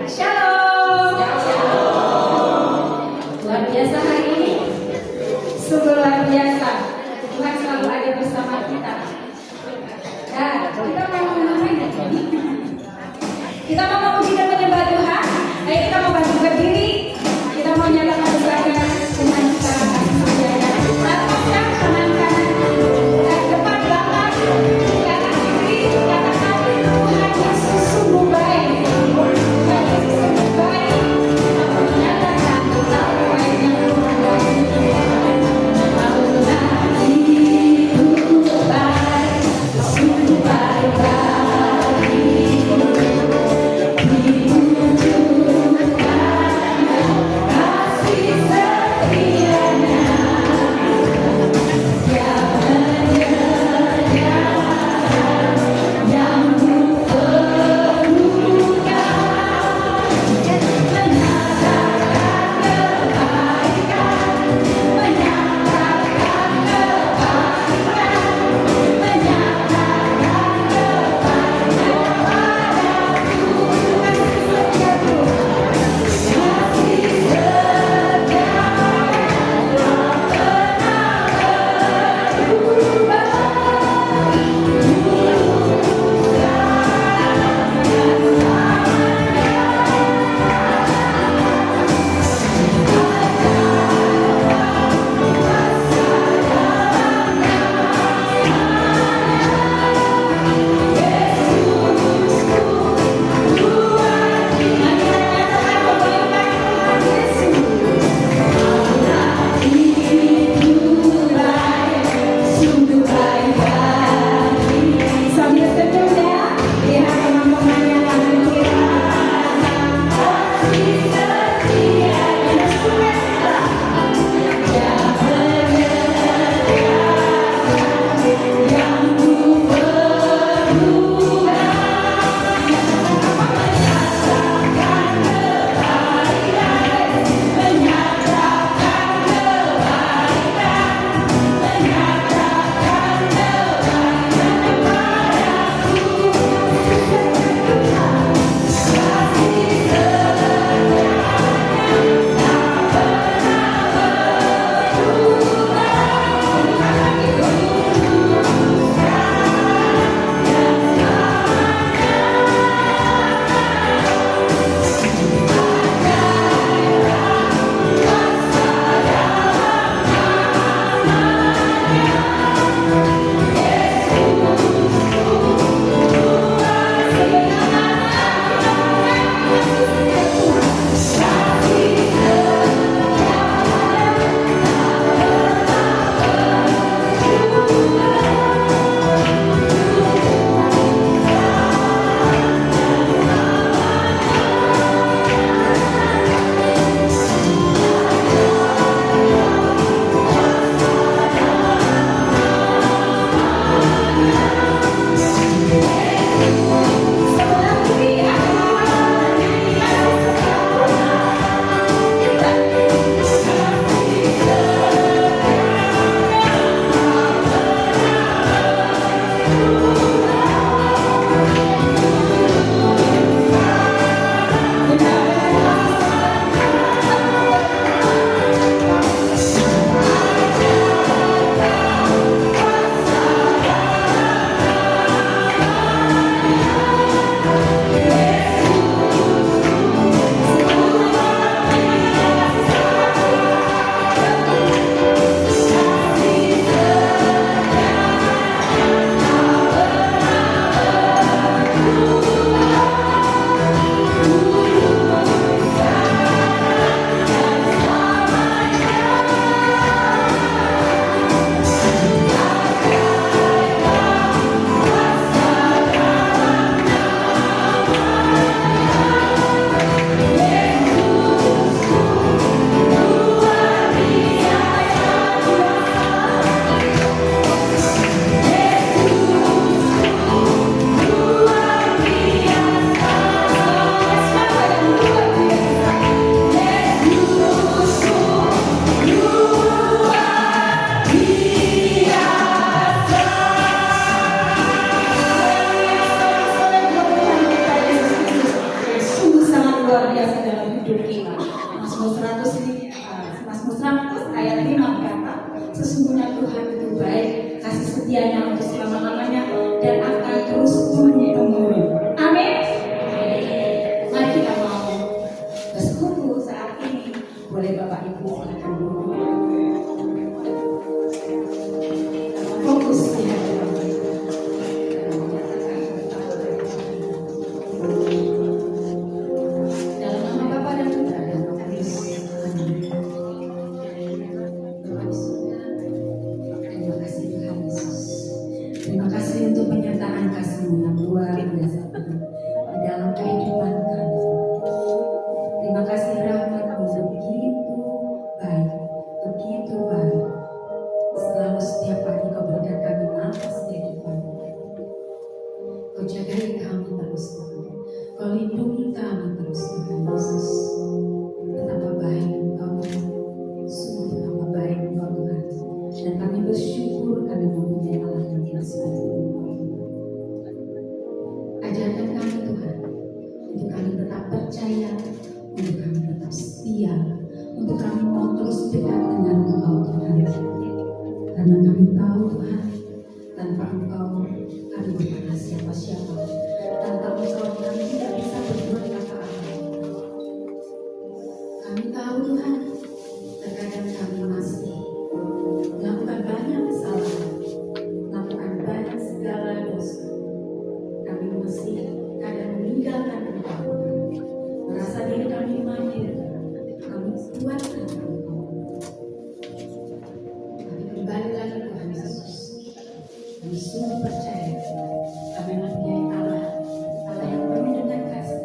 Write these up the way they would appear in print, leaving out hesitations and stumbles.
Shalom. Luar biasa hari ini. Sungguh luar biasa. Tuhan selalu ada bersama kita. Dan kita mau ngapain hari ini? Kita mau memuji dan menyembah Tuhan. Ayo kita mau bangkit berdiri. Kita mau nyalakan berbagai dengan cara kasih sayang. Lapangkan tangan kanan, depan belakang, kanan kiri, katakan Tuhan Yesus sungguh baik. Tuhan Yesus sungguh baik. Aku menyatakan betapa baiknya Tuhan bagi Allah itu baik, sungguh baik bagiku. luar biasa dalam hidup kita. Mazmur 100 ini, Mazmur 100 ayat 5 berkata, sesungguhnya Tuhan itu baik, kasih setianya untuk selama-lamanya dan akan terus turun-temurun. Amin. Mari kita mau bersekutu saat ini. Boleh Bapak Ibu silakan dulu. Fokus di hadapan kita. Dalam nama Bapa dan Putra dan Roh Kudus. Amin. Terima kasih Tuhan Yesus. Terima kasih untuk penyertaan kasih-Mu yang luar biasa di dalam kehidupan kami. Terima kasih rahmat-Mu begitu baik, begitu baik. Selalu setiap pagi Kau berikan kami nafas kehidupan. Kau jagai kami terus Tuhan. Kau lindungi kami terus Tuhan Yesus. Betapa baik Engkau Tuhan. Sungguh betapa baik Engkau Tuhan. Dan kami bersyukur kami mempunyai Allah yang tidak seperti Engkau. Ajarkan kami Tuhan, untuk kami tetap percaya, untuk kami tetap setia, untuk kami mau terus dekat dengan Engkau Tuhan. Karena kami tahu Tuhan, tanpa Engkau kami bukan siapa-siapa. Tanpa Engkau kami tidak bisa berbuat apa-apa. Kami tahu Tuhan, terkadang kami masih melakukan banyak kesalahan, melakukan banyak segala dosa. Kami masih kadang meninggalkan Engkau, merasa diri kami mandiri, kami kuatkan Engkau. Kami kembali lagi Tuhan Yesus. Kami sungguh percaya kami mempunyai Allah, Allah yang penuh dengan kasih,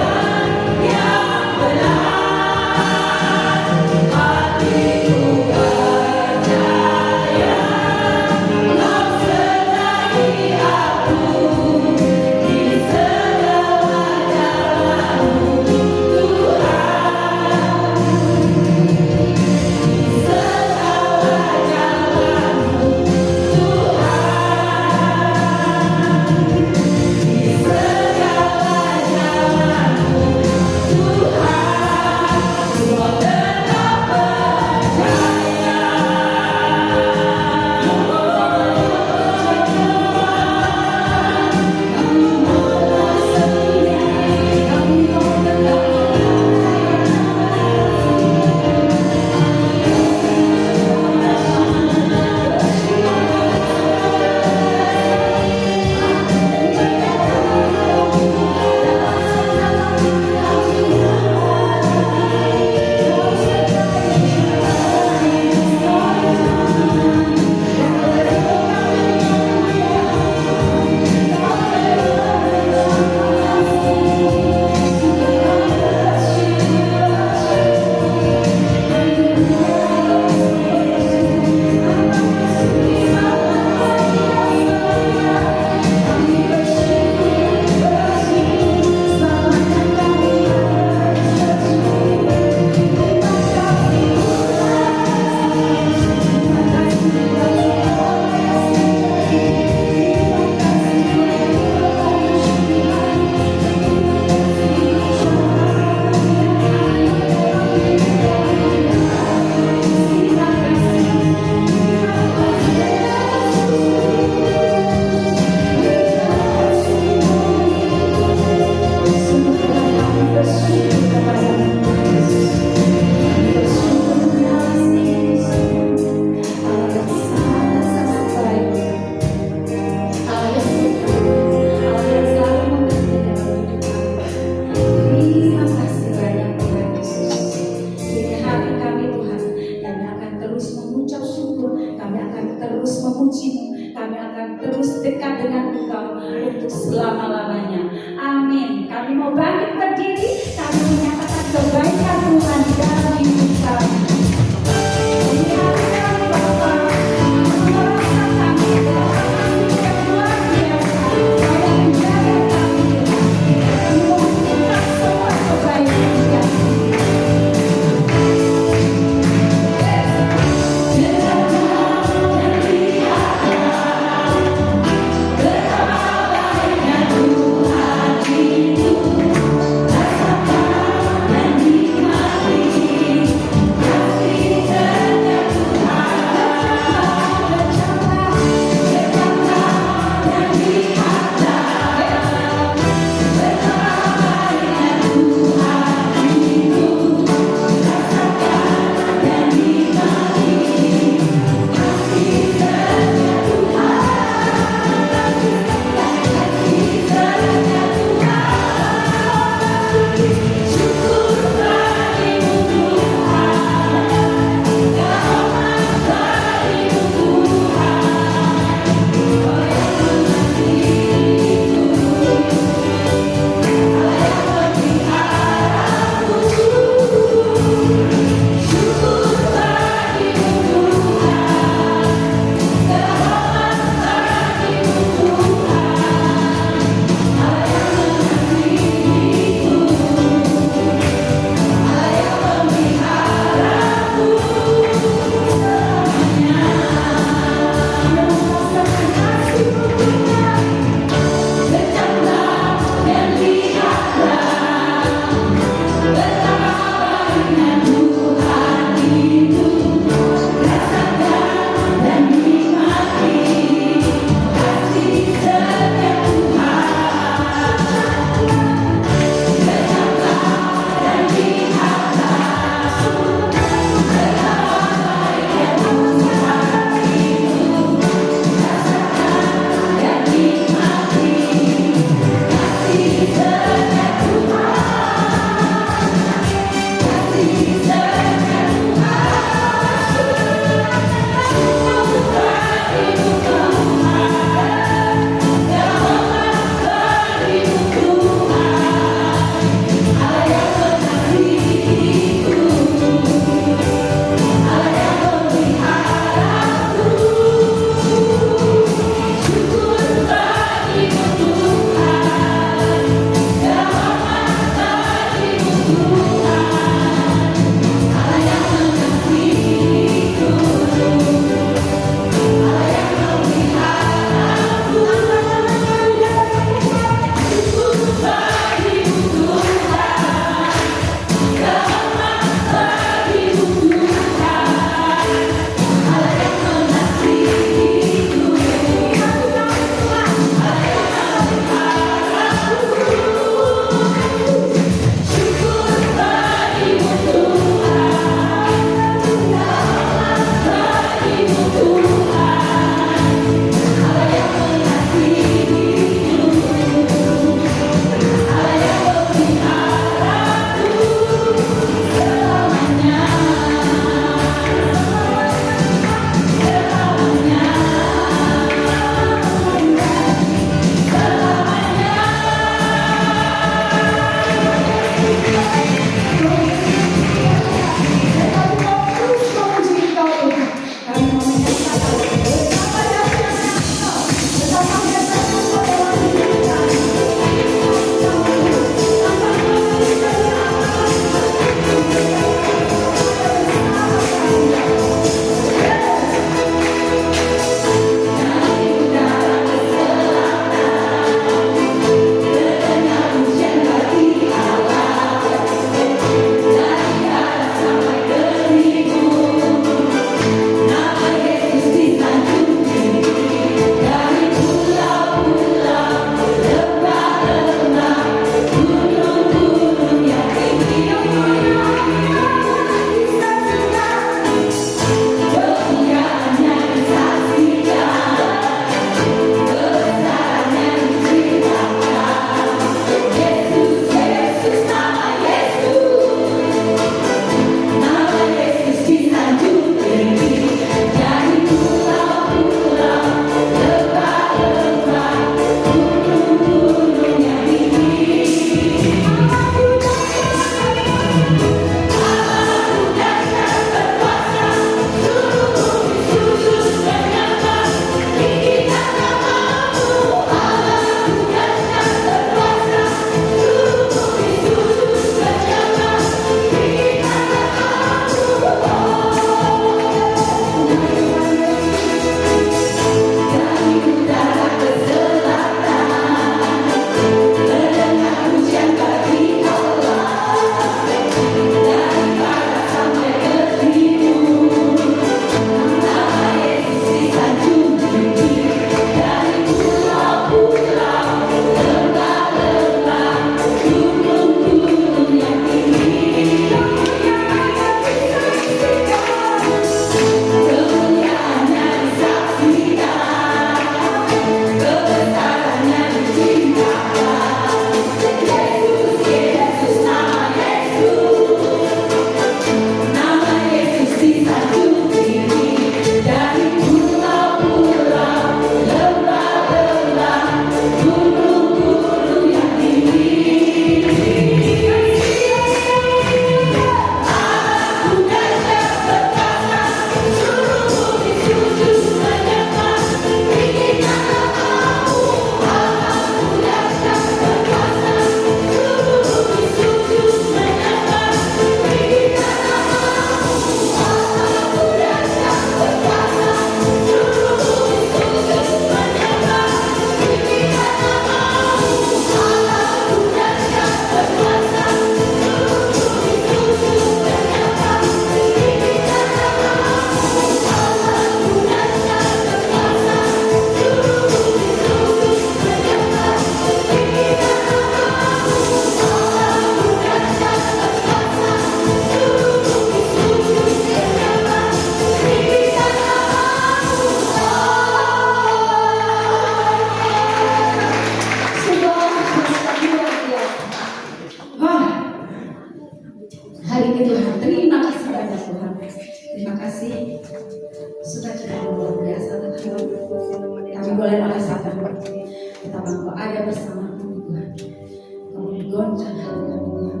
goncang hati kami Tuhan.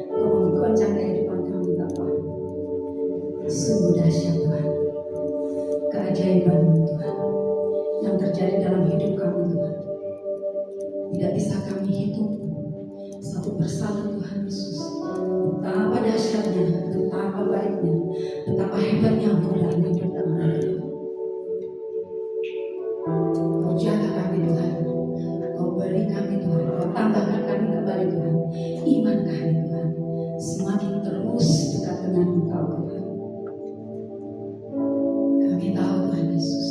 Kau menggoncang kehidupan kami Bapa. Sungguh dahsyat Tuhan, keajaiban Tuhan yang terjadi dalam hidup kami Tuhan. Tidak bisa kami hitung satu persatu Tuhan Yesus. Betapa dahsyatnya, betapa baiknya, betapa hebatnya Engkau dalam hidup kami Tuhan. Kau jaga kami Tuhan, Kau beri kami Tuhan, Kau tambahkan kami kembali Tuhan. Iman kami Tuhan semakin terus dekat dengan Engkau Tuhan. Kami tahu Tuhan Yesus,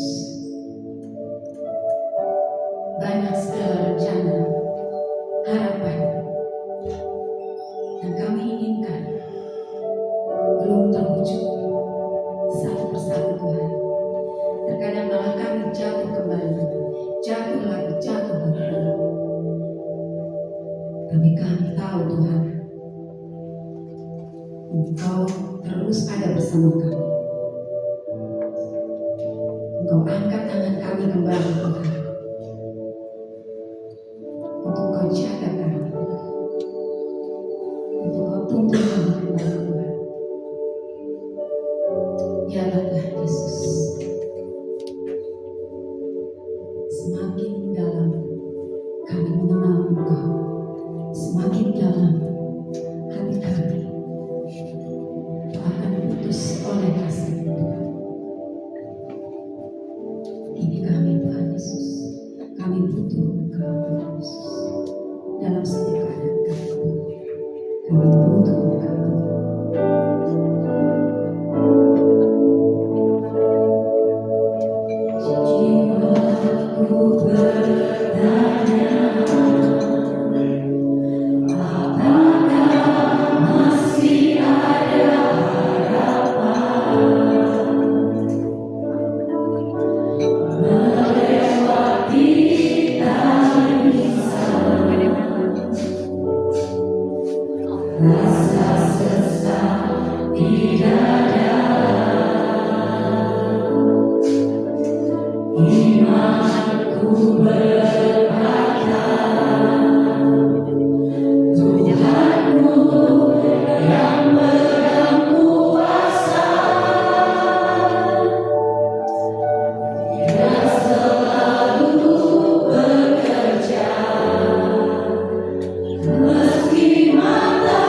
banyak segala rencana, harapan yang kami inginkan belum terwujud satu persatu Tuhan. Terkadang malah kami jatuh kembali, jatuh lagi, jatuh lagi. Tapi kami tahu Tuhan, Engkau terus ada bersama kami. Engkau angkat tangan kami kembali Tuhan, untuk Kau jaga kami, untuk Kau tuntun kami kembali Tuhan. Biarlah Tuhan Yesus semakin dalam kami mengenal Engkau, semakin dalam hati kami akan diputus oleh kasih Tuhan. Ini kami Tuhan Yesus, kami butuh Engkau Tuhan Yesus dalam setiap keadaan kami. Kami butuh Engkau. Jiwaku bertanya, apakah masih ada harapan melewati tangisan, rasa sesak di dada. Imanku berkata, Tuhanmu yang pegang kuasa, Dia selalu bekerja, meski mata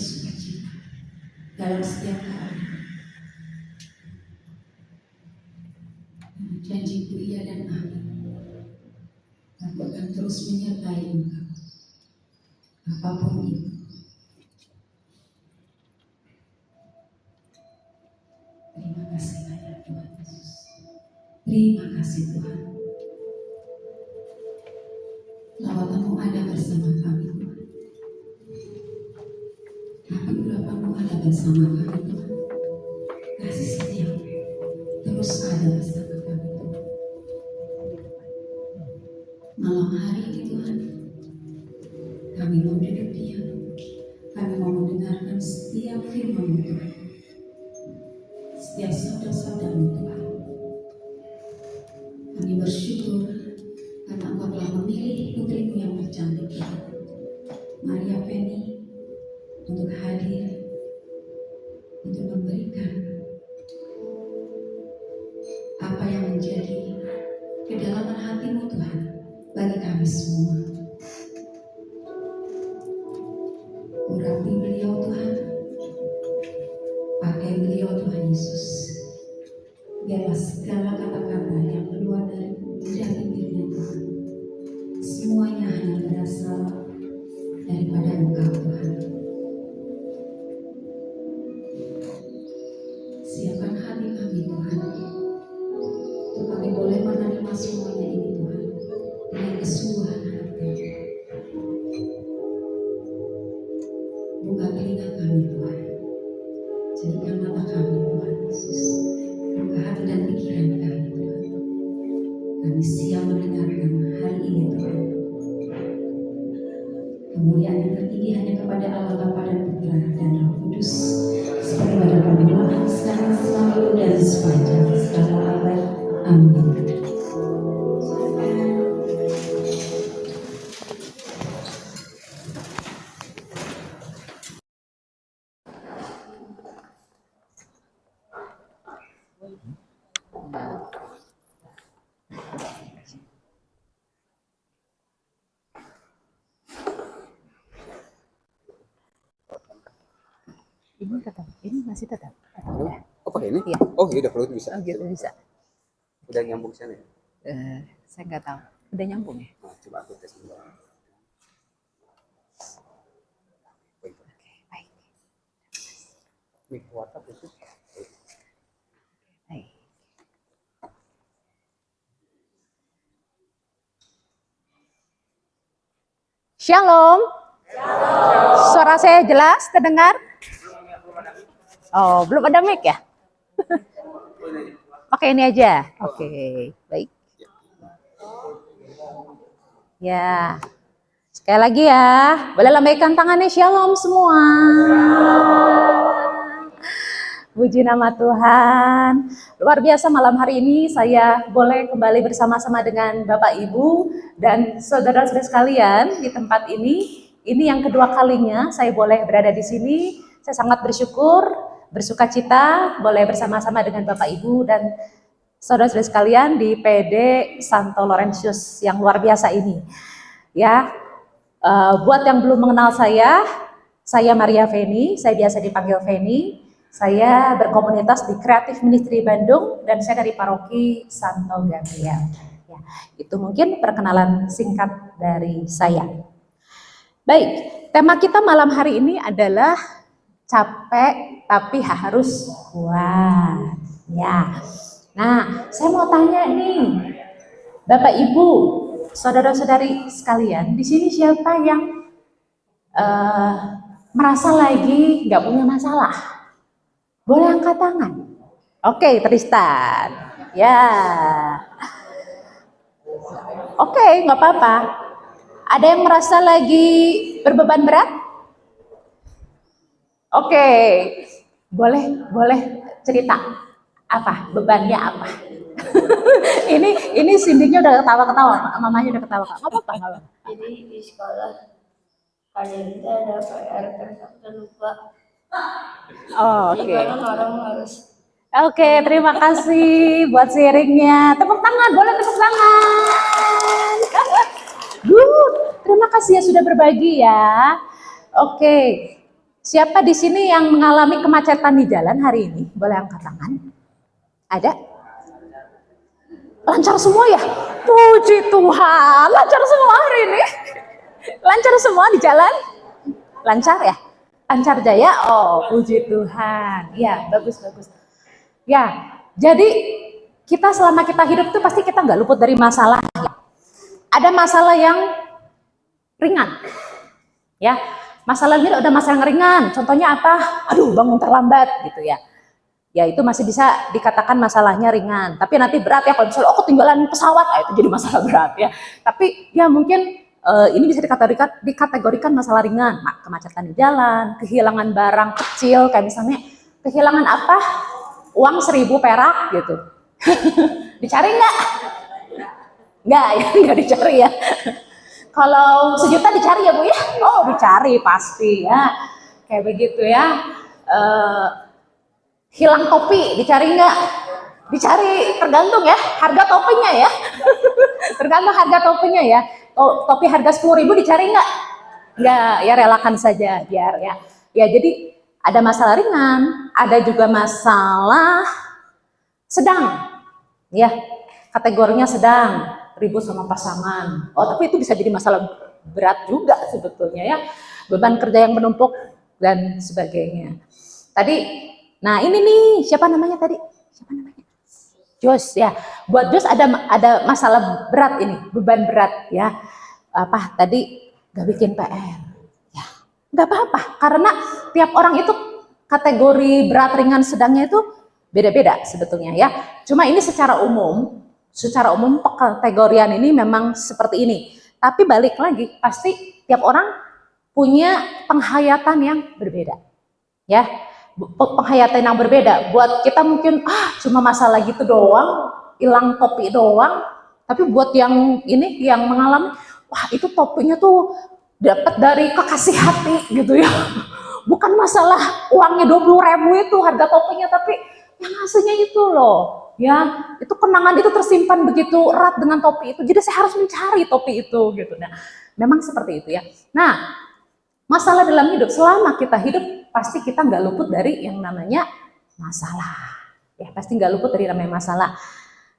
bersukacita dalam setiap keadaan. Janjiku iya dan amin. Aku akan terus menyertai engkau, apapun itu. Terima kasih banyak Tuhan Yesus. Terima kasih Tuhan. Lawatanmu ada bersama kami Tuhan. Anugerah-Mu ada bersama kami Tuhan. Kasih setia-Mu terus ada bersama kami Tuhan. Malam hari ini Tuhan, kami mau duduk diam. Kami mau mendengarkan setiap firman-Mu Tuhan. Setiap sabda-sabda-Mu Tuhan. Kami bersyukur karena Engkau telah memilih putri-Mu yang tercantik Tuhan, Maria Feni, untuk hadir, untuk memberikan apa yang menjadi kedalaman hati-Mu Tuhan bagi kami semua. Urapi beliau Tuhan, pakai beliau Tuhan Yesus. Biarlah segala kata-kata yang keluar dari bibirnya Tuhan, semuanya hanya berasal daripada Engkau Tuhan. Siapkan hati kami Tuhan, untuk kami boleh menerima semuanya ini Tuhan, dengan kesungguhan hati. Buka telinga kami Tuhan, jadikan mata kami Tuhan Yesus. Buka hati dan pikiran kami Tuhan. Kami siap mendengarkan hari ini Tuhan. Kemuliaan yang tertinggi hanya kepada Allah Bapa dan Putra dan Roh Kudus, seperti pada permulaan, sekarang, selalu dan sepanjang segala abad. Amin. Ini tetap, ini masih tetap. Ya. Oh pakai ini? Iya. Oh iya udah perlu bisa. Oh gitu bisa. Udah nyambung sana ya? Saya nggak tahu. Udah nyambung ya? Nah, coba aku tes dulu. Oke, baik. Ini WhatsApp itu. Baik. Shalom. Suara saya jelas terdengar? Oh, belum ada mic ya? Pakai ini aja. Oke, baik. Ya. Sekali lagi ya. Boleh lambaikan tangannya, shalom semua. Puji nama Tuhan. Luar biasa malam hari ini saya boleh kembali bersama-sama dengan Bapak Ibu dan saudara-saudara sekalian di tempat ini. Ini yang kedua kalinya saya boleh berada di sini. Saya sangat bersyukur, bersuka cita boleh bersama-sama dengan Bapak Ibu dan saudara-saudara sekalian di PD Santo Laurentius yang luar biasa ini. Ya, buat yang belum mengenal saya Maria Feni, saya biasa dipanggil Feni. Saya berkomunitas di Creative Ministry Bandung dan saya dari paroki Santo Gabriel. Ya, itu mungkin perkenalan singkat dari saya. Baik, tema kita malam hari ini adalah capek tapi harus kuat. Ya. Nah, saya mau tanya nih, Bapak Ibu, saudara-saudari sekalian, di sini siapa yang merasa lagi nggak punya masalah? Boleh angkat tangan. Oke, Tristan. Ya. Oke, nggak apa-apa. Ada yang merasa lagi berbeban berat? Oke, boleh cerita apa bebannya apa? ini Cindy-nya udah ketawa-ketawa, mamanya udah ketawa. Nggak apa-apa. Jadi di sekolah kalian itu ada PR terus lupa. Oh, oke. Jadi orang harus. Oke, terima kasih buat sharingnya. Tepuk tangan, boleh tepuk tangan. Good, terima kasih ya sudah berbagi ya. Oke, Siapa di sini yang mengalami kemacetan di jalan hari ini? Boleh angkat tangan? Ada? Lancar semua ya? Puji Tuhan, lancar semua hari ini. Lancar semua di jalan? Lancar ya? Lancar jaya? Oh, puji Tuhan. Ya, bagus. Ya, jadi kita selama kita hidup itu pasti kita nggak luput dari masalah. Ada masalah yang ringan. Ya, masalah ini ada masalah yang ringan. Contohnya apa? Aduh, bangun terlambat gitu ya. Ya itu masih bisa dikatakan masalahnya ringan. Tapi nanti berat ya kalau misalnya ketinggalan pesawat, itu jadi masalah berat ya. Tapi ya mungkin ini bisa dikategorikan masalah ringan. Kemacetan di jalan, kehilangan barang kecil kayak misalnya kehilangan apa? Uang 1.000 perak gitu. Dicari nggak? Nggak ya, nggak dicari ya. Kalau 1 juta dicari ya Bu ya? Oh dicari pasti ya. Kayak begitu ya. Hilang topi, dicari nggak? Dicari, tergantung ya, harga topinya ya. Tergantung harga topinya ya. Topi harga 10.000 dicari nggak? Nggak, ya relakan saja biar ya. Ya jadi ada masalah ringan, ada juga masalah sedang. Ya, kategorinya sedang, ribut sama pasangan. Oh, tapi itu bisa jadi masalah berat juga sebetulnya ya. Beban kerja yang menumpuk dan sebagainya. Tadi nah ini nih, siapa namanya tadi? Siapa namanya? Jos ya. Buat Jos ada masalah berat ini, beban berat ya. Apa tadi gak bikin PR? Ya, nggak apa-apa karena tiap orang itu kategori berat, ringan, sedangnya itu beda-beda sebetulnya ya. Cuma ini secara umum kategorian ini memang seperti ini. Tapi balik lagi, pasti tiap orang punya penghayatan yang berbeda. Ya. Penghayatan yang berbeda. Buat kita mungkin cuma masalah gitu doang, hilang topi doang. Tapi buat yang ini yang mengalami, wah itu topinya tuh dapat dari kekasih hati gitu ya. Bukan masalah uangnya 20.000 itu harga topinya, tapi yang aslinya itu loh. Ya, itu kenangan itu tersimpan begitu erat dengan topi itu. Jadi saya harus mencari topi itu gitu. Nah, memang seperti itu ya. Nah, masalah dalam hidup, selama kita hidup pasti kita nggak luput dari yang namanya masalah. Ya, pasti nggak luput dari namanya masalah.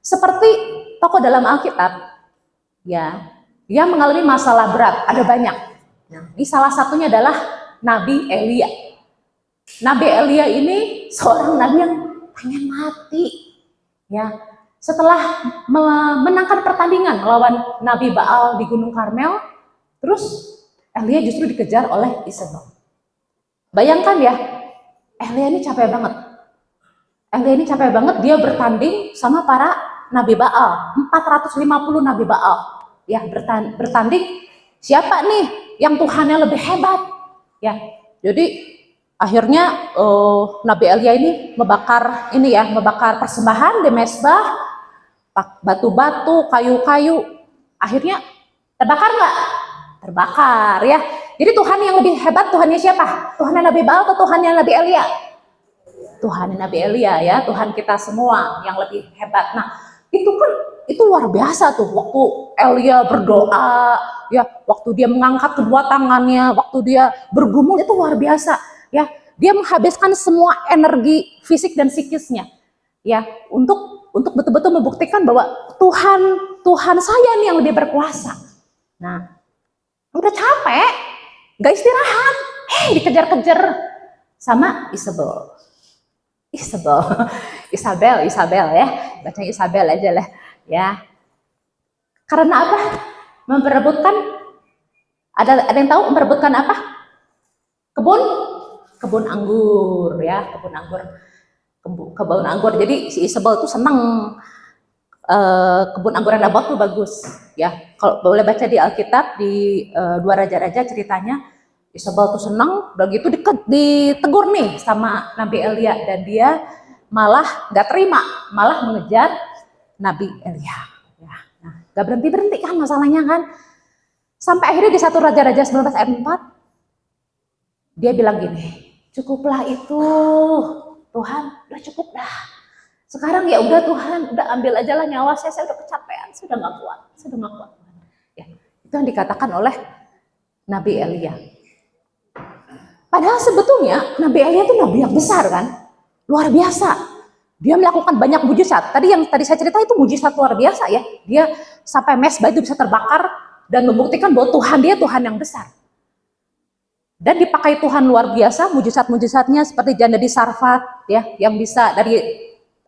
Seperti tokoh dalam Alkitab, ya, dia mengalami masalah berat, ada banyak. Nah, ini salah satunya adalah Nabi Elia. Nabi Elia ini seorang nabi yang pengen mati. Ya, setelah memenangkan pertandingan melawan Nabi Baal di Gunung Karmel, terus Elia justru dikejar oleh Isabel. Bayangkan ya, Elia ini capek banget. Dia bertanding sama para Nabi Baal, 450 Nabi Baal. Ya, bertanding siapa nih yang Tuhannya lebih hebat? Ya, jadi akhirnya Nabi Elia ini membakar persembahan di mezbah, batu-batu, kayu-kayu. Akhirnya terbakar nggak? Terbakar ya. Jadi Tuhan yang lebih hebat, Tuhannya siapa? Tuhannya Nabi Baal atau Tuhannya Nabi Elia? Tuhannya Nabi Elia ya, Tuhan kita semua yang lebih hebat. Nah, itu luar biasa tuh waktu Elia berdoa, ya, waktu dia mengangkat kedua tangannya, waktu dia bergumul itu luar biasa, ya. Dia menghabiskan semua energi fisik dan psikisnya, ya, untuk betul-betul membuktikan bahwa Tuhan saya nih yang lebih berkuasa. Nah, udah capek, gak istirahat, dikejar-kejar sama Isabel ya, bacanya Isabel aja lah ya. Karena apa? Memperebutkan, ada yang tahu memperebutkan apa? Kebun anggur ya, kebun anggur. Jadi si Isabel tuh senang kebun anggur Nabot tuh bagus ya. Kalau boleh baca di Alkitab di 2 Raja-Raja ceritanya, Isabel tuh senang, udah gitu ditegur nih sama Nabi Elia, dan dia malah nggak terima, malah mengejar Nabi Elia. Ya, nah, nggak berhenti kan masalahnya kan, sampai akhirnya di 1 Raja-Raja 19 ayat 4 dia bilang gini, cukuplah itu Tuhan, udah cukup dah. Sekarang ya udah Tuhan, udah ambil aja lah nyawa saya udah kecapean, sudah nggak kuat. Ya, itu yang dikatakan oleh Nabi Elia. Padahal sebetulnya Nabi Elia itu nabi yang besar kan, luar biasa. Dia melakukan banyak mujizat. Tadi yang tadi saya cerita itu mujizat luar biasa ya. Dia sampai mesbah itu bisa terbakar dan membuktikan bahwa Tuhan dia Tuhan yang besar. Dan dipakai Tuhan luar biasa, mujizat-mujizatnya seperti janda di Sarfat ya, yang bisa dari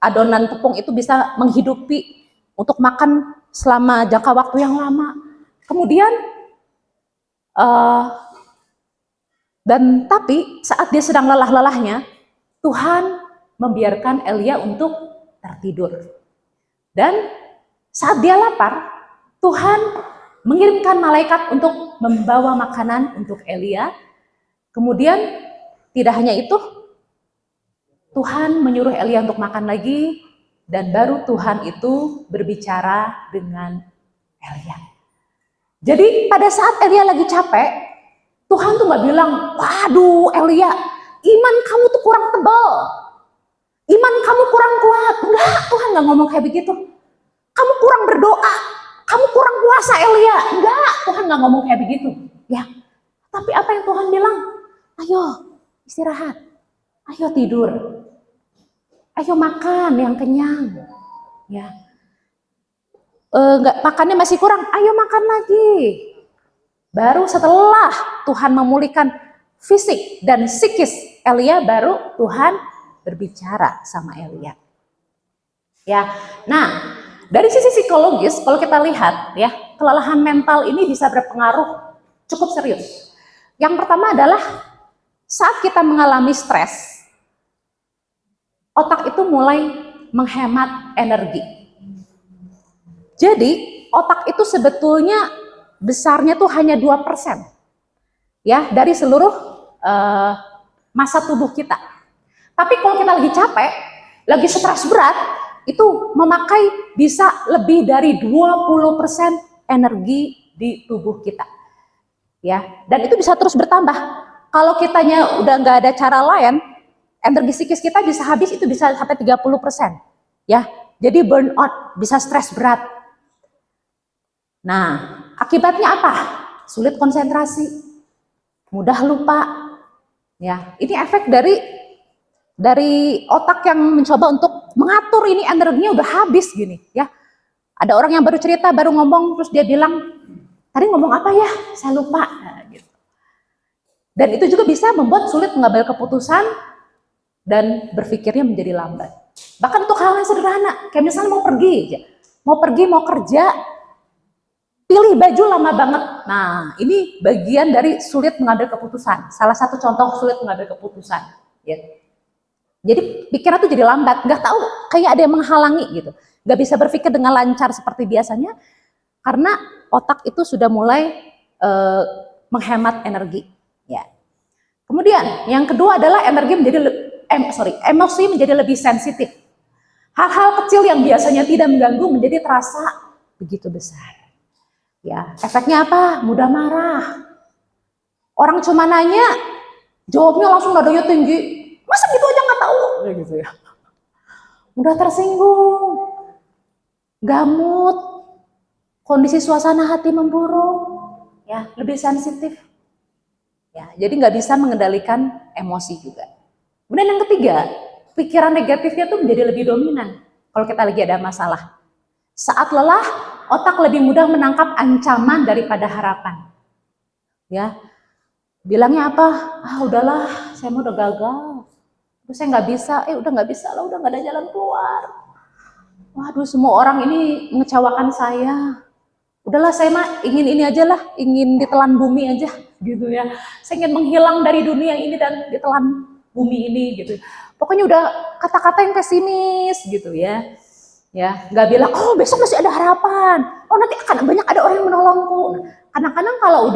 adonan tepung itu bisa menghidupi untuk makan selama jangka waktu yang lama. Kemudian dan tapi saat dia sedang lelah-lelahnya, Tuhan membiarkan Elia untuk tertidur. Dan saat dia lapar, Tuhan mengirimkan malaikat untuk membawa makanan untuk Elia. Kemudian tidak hanya itu, Tuhan menyuruh Elia untuk makan lagi, dan baru Tuhan itu berbicara dengan Elia. Jadi pada saat Elia lagi capek, Tuhan tuh nggak bilang, waduh Elia, iman kamu tuh kurang tebal, iman kamu kurang kuat. Enggak, Tuhan nggak ngomong kayak begitu. Kamu kurang berdoa, kamu kurang puasa Elia. Enggak, Tuhan nggak ngomong kayak begitu. Ya, tapi apa yang Tuhan bilang? Ayo istirahat, ayo tidur, ayo makan yang kenyang. Ya, nggak makannya masih kurang, ayo makan lagi. Baru setelah Tuhan memulihkan fisik dan psikis Elia, baru Tuhan berbicara sama Elia. Ya, nah dari sisi psikologis kalau kita lihat ya, kelelahan mental ini bisa berpengaruh cukup serius. Yang pertama adalah saat kita mengalami stres, otak itu mulai menghemat energi. Jadi otak itu sebetulnya besarnya tuh hanya 2% ya dari seluruh massa tubuh kita. Tapi kalau kita lagi capek, lagi stres berat, itu memakai bisa lebih dari 20% energi di tubuh kita. Ya, dan itu bisa terus bertambah. Kalau kitanya udah nggak ada cara lain, energi psikis kita bisa habis, itu bisa sampai 30%. Ya, jadi burnout, bisa stres berat. Nah, akibatnya apa? Sulit konsentrasi, mudah lupa. Ya, ini efek dari otak yang mencoba untuk mengatur ini energinya udah habis gini, ya. Ada orang yang baru cerita, baru ngomong, terus dia bilang, tadi ngomong apa ya? Saya lupa. Nah, gitu. Dan itu juga bisa membuat sulit mengambil keputusan dan berpikirnya menjadi lambat. Bahkan untuk hal yang sederhana, kayak misalnya mau pergi, mau kerja, pilih baju lama banget. Nah, ini bagian dari sulit mengambil keputusan. Salah satu contoh sulit mengambil keputusan. Ya. Jadi pikiran tuh jadi lambat, nggak tahu, kayak ada yang menghalangi gitu. Nggak bisa berpikir dengan lancar seperti biasanya, karena otak itu sudah mulai menghemat energi. Ya. Kemudian yang kedua adalah emosi menjadi lebih sensitif. Hal-hal kecil yang biasanya tidak mengganggu menjadi terasa begitu besar. Ya, efeknya apa? Mudah marah. Orang cuma nanya, jawabnya langsung nadanya tinggi. Masa gitu aja nggak tahu? Gitu ya. Mudah tersinggung, gamut, kondisi suasana hati memburuk, ya lebih sensitif. Ya, jadi nggak bisa mengendalikan emosi juga. Kemudian yang ketiga, pikiran negatifnya tuh menjadi lebih dominan kalau kita lagi ada masalah. Saat lelah, otak lebih mudah menangkap ancaman daripada harapan. Ya, bilangnya apa? Ah udahlah, saya mau udah gagal. Terus saya nggak bisa, udah nggak bisa lah, udah nggak ada jalan keluar. Waduh, semua orang ini mengecewakan saya. Udahlah, saya mah ingin ini aja lah, ingin ditelan bumi aja, gitu ya. Saya ingin menghilang dari dunia ini dan ditelan bumi ini, gitu. Pokoknya udah kata-kata yang pesimis, gitu ya. Ya, nggak bilang, oh besok masih ada harapan. Oh nanti akan banyak ada orang yang menolongku. Kadang-kadang kalau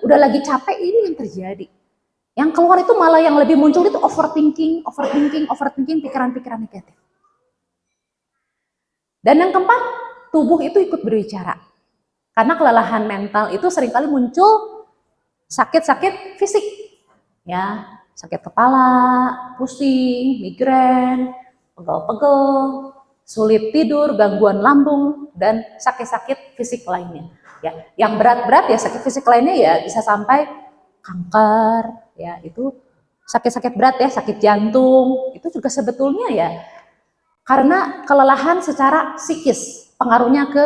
udah lagi capek, ini yang terjadi. Yang keluar itu malah yang lebih muncul itu overthinking, pikiran-pikiran negatif. Dan yang keempat, tubuh itu ikut berbicara. Karena kelelahan mental itu seringkali muncul sakit-sakit fisik. Ya, sakit kepala, pusing, migrain, pegel-pegel, sulit tidur, gangguan lambung, dan sakit-sakit fisik lainnya. Ya, yang berat-berat ya sakit fisik lainnya ya bisa sampai kanker, ya itu sakit-sakit berat ya, sakit jantung, itu juga sebetulnya ya karena kelelahan secara psikis, pengaruhnya ke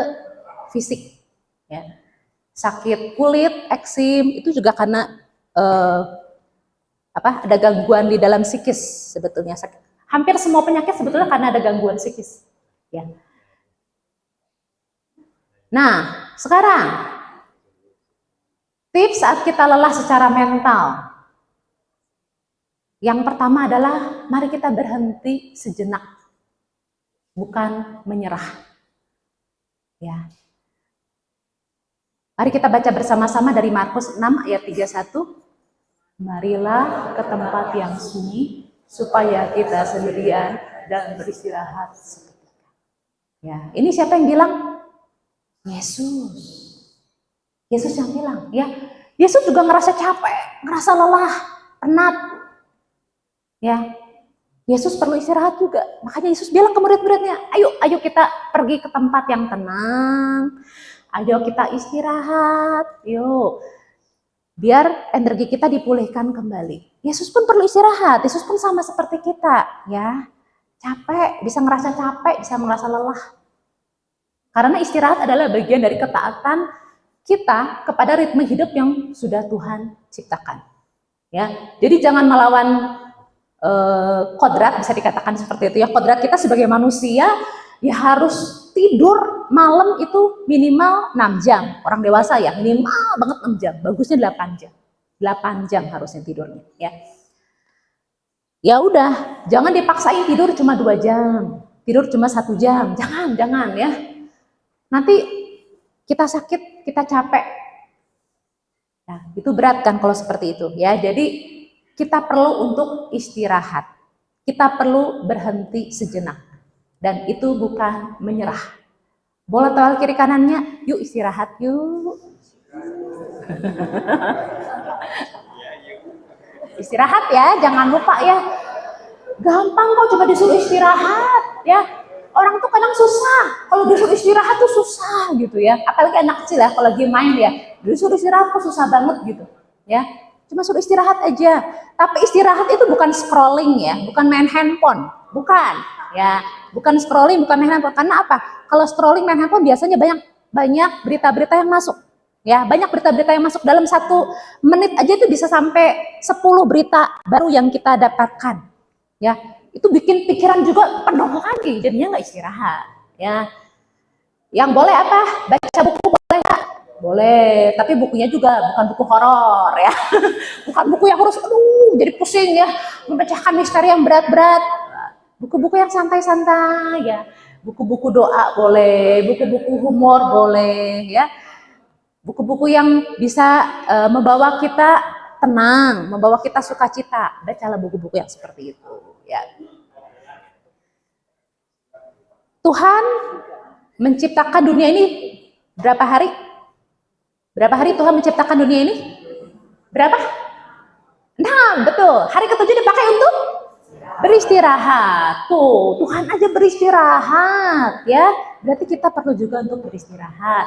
fisik. Ya. Sakit kulit, eksim, itu juga karena ada gangguan di dalam psikis sebetulnya. Hampir semua penyakit sebetulnya karena ada gangguan psikis. Ya. Nah, sekarang tips saat kita lelah secara mental. Yang pertama adalah mari kita berhenti sejenak, bukan menyerah. Ya. Mari kita baca bersama-sama dari Markus 6 ayat 31. Marilah ke tempat yang sunyi supaya kita sendirian dan beristirahat seketika. Ya, ini siapa yang bilang? Yesus. Yesus yang bilang, ya. Yesus juga ngerasa capek, ngerasa lelah, penat. Ya, Yesus perlu istirahat juga. Makanya Yesus bilang ke murid-muridnya, ayo kita pergi ke tempat yang tenang. Ayo kita istirahat. Yuk. Biar energi kita dipulihkan kembali. Yesus pun perlu istirahat. Yesus pun sama seperti kita, ya. Capek, bisa ngerasa capek, bisa ngerasa lelah. Karena istirahat adalah bagian dari ketaatan kita kepada ritme hidup yang sudah Tuhan ciptakan. Ya, jadi jangan melawan kodrat, bisa dikatakan seperti itu ya. Kodrat kita sebagai manusia ya harus tidur malam itu minimal 6 jam. Orang dewasa ya minimal banget 6 jam, bagusnya 8 jam. 8 jam harusnya tidurnya ya. Ya udah, jangan dipaksain tidur cuma 2 jam. Tidur cuma 1 jam. Jangan ya. Nanti kita sakit, kita capek. Nah, itu berat kan kalau seperti itu ya. Jadi kita perlu untuk istirahat. Kita perlu berhenti sejenak. Dan itu bukan menyerah. Bola tolak kiri kanannya, yuk istirahat yuk. Istirahat ya, jangan lupa ya. Gampang kok cuma disuruh istirahat ya. Orang tuh kadang susah, kalau disuruh istirahat tuh susah gitu ya. Apalagi anak kecil ya, kalau lagi main ya, disuruh istirahat kok susah banget gitu ya. Cuma suruh istirahat aja. Tapi istirahat itu bukan scrolling ya, bukan main handphone, bukan ya. Bukan scrolling, bukan main handphone. Karena apa? Kalau scrolling main handphone biasanya banyak berita-berita yang masuk. Ya, banyak berita-berita yang masuk dalam 1 menit aja itu bisa sampai 10 berita baru yang kita dapatkan. Ya, itu bikin pikiran juga penuh lagi, jadinya nggak istirahat. Ya, yang boleh apa? Baca buku boleh nggak? Boleh, tapi bukunya juga bukan buku horor ya, bukan buku yang harus jadi pusing ya, memecahkan misteri yang berat-berat. Buku-buku yang santai-santai ya, buku-buku doa boleh, buku-buku humor boleh ya, buku-buku yang bisa membawa kita tenang, membawa kita sukacita. Bacalah buku-buku yang seperti itu ya. Tuhan menciptakan dunia ini berapa hari? Berapa hari Tuhan menciptakan dunia ini? Berapa? 6, betul. Hari ke-7 dipakai untuk beristirahat. Tuh, Tuhan aja beristirahat ya. Berarti kita perlu juga untuk beristirahat.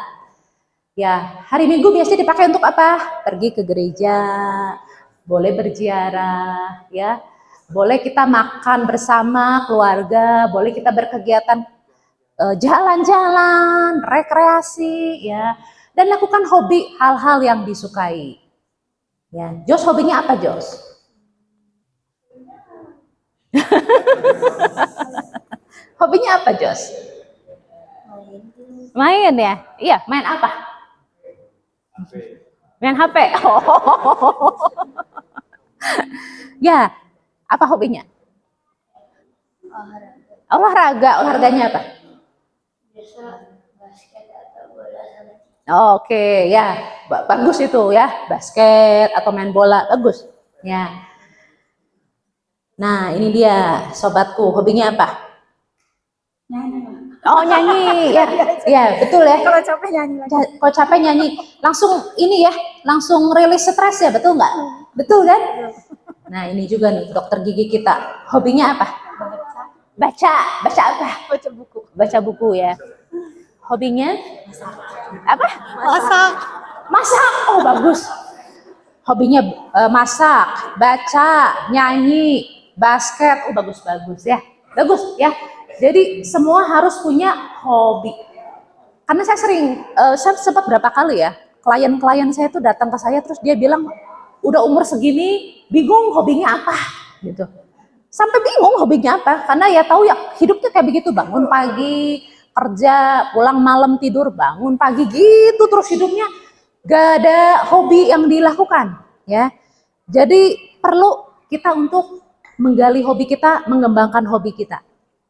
Ya, hari Minggu biasanya dipakai untuk apa? Pergi ke gereja, boleh berziarah ya. Boleh kita makan bersama keluarga, boleh kita berkegiatan jalan-jalan, rekreasi ya. Dan lakukan hobi, hal-hal yang disukai. Ya, Jos hobinya apa, Jos? Hobinya apa, Jos? Main ya? Iya, main apa? Main HP. Oh. Ya, apa hobinya? Olahraga. Olahraganya apa? Biasa basket atau bola sama. Oke, ya. Bagus itu ya. Basket atau main bola, bagus. Ya. Nah, ini dia sobatku, hobinya apa? Nyanyi. Oh, nyanyi. Ya, ya, betul ya. Kalau capek nyanyi lagi. Kalau capek nyanyi, langsung ini ya, langsung rilis stres ya, betul nggak? Betul kan? Nah, ini juga nih dokter gigi kita. Hobinya apa? Baca apa? Baca buku. Baca buku ya. Hobinya apa? Masak. Masak. Oh, bagus. hobinya masak, baca, nyanyi, basket. Bagus-bagus ya. Bagus ya. Jadi semua harus punya hobi. Karena saya sering, saya sempat berapa kali ya, klien-klien saya tuh datang ke saya terus dia bilang, udah umur segini, bingung hobinya apa, gitu. Sampai bingung hobinya apa, karena ya tahu ya hidupnya kayak begitu, bangun pagi, kerja, pulang malam tidur, bangun pagi gitu terus hidupnya, gak ada hobi yang dilakukan, ya. Jadi perlu kita untuk menggali hobi kita, mengembangkan hobi kita,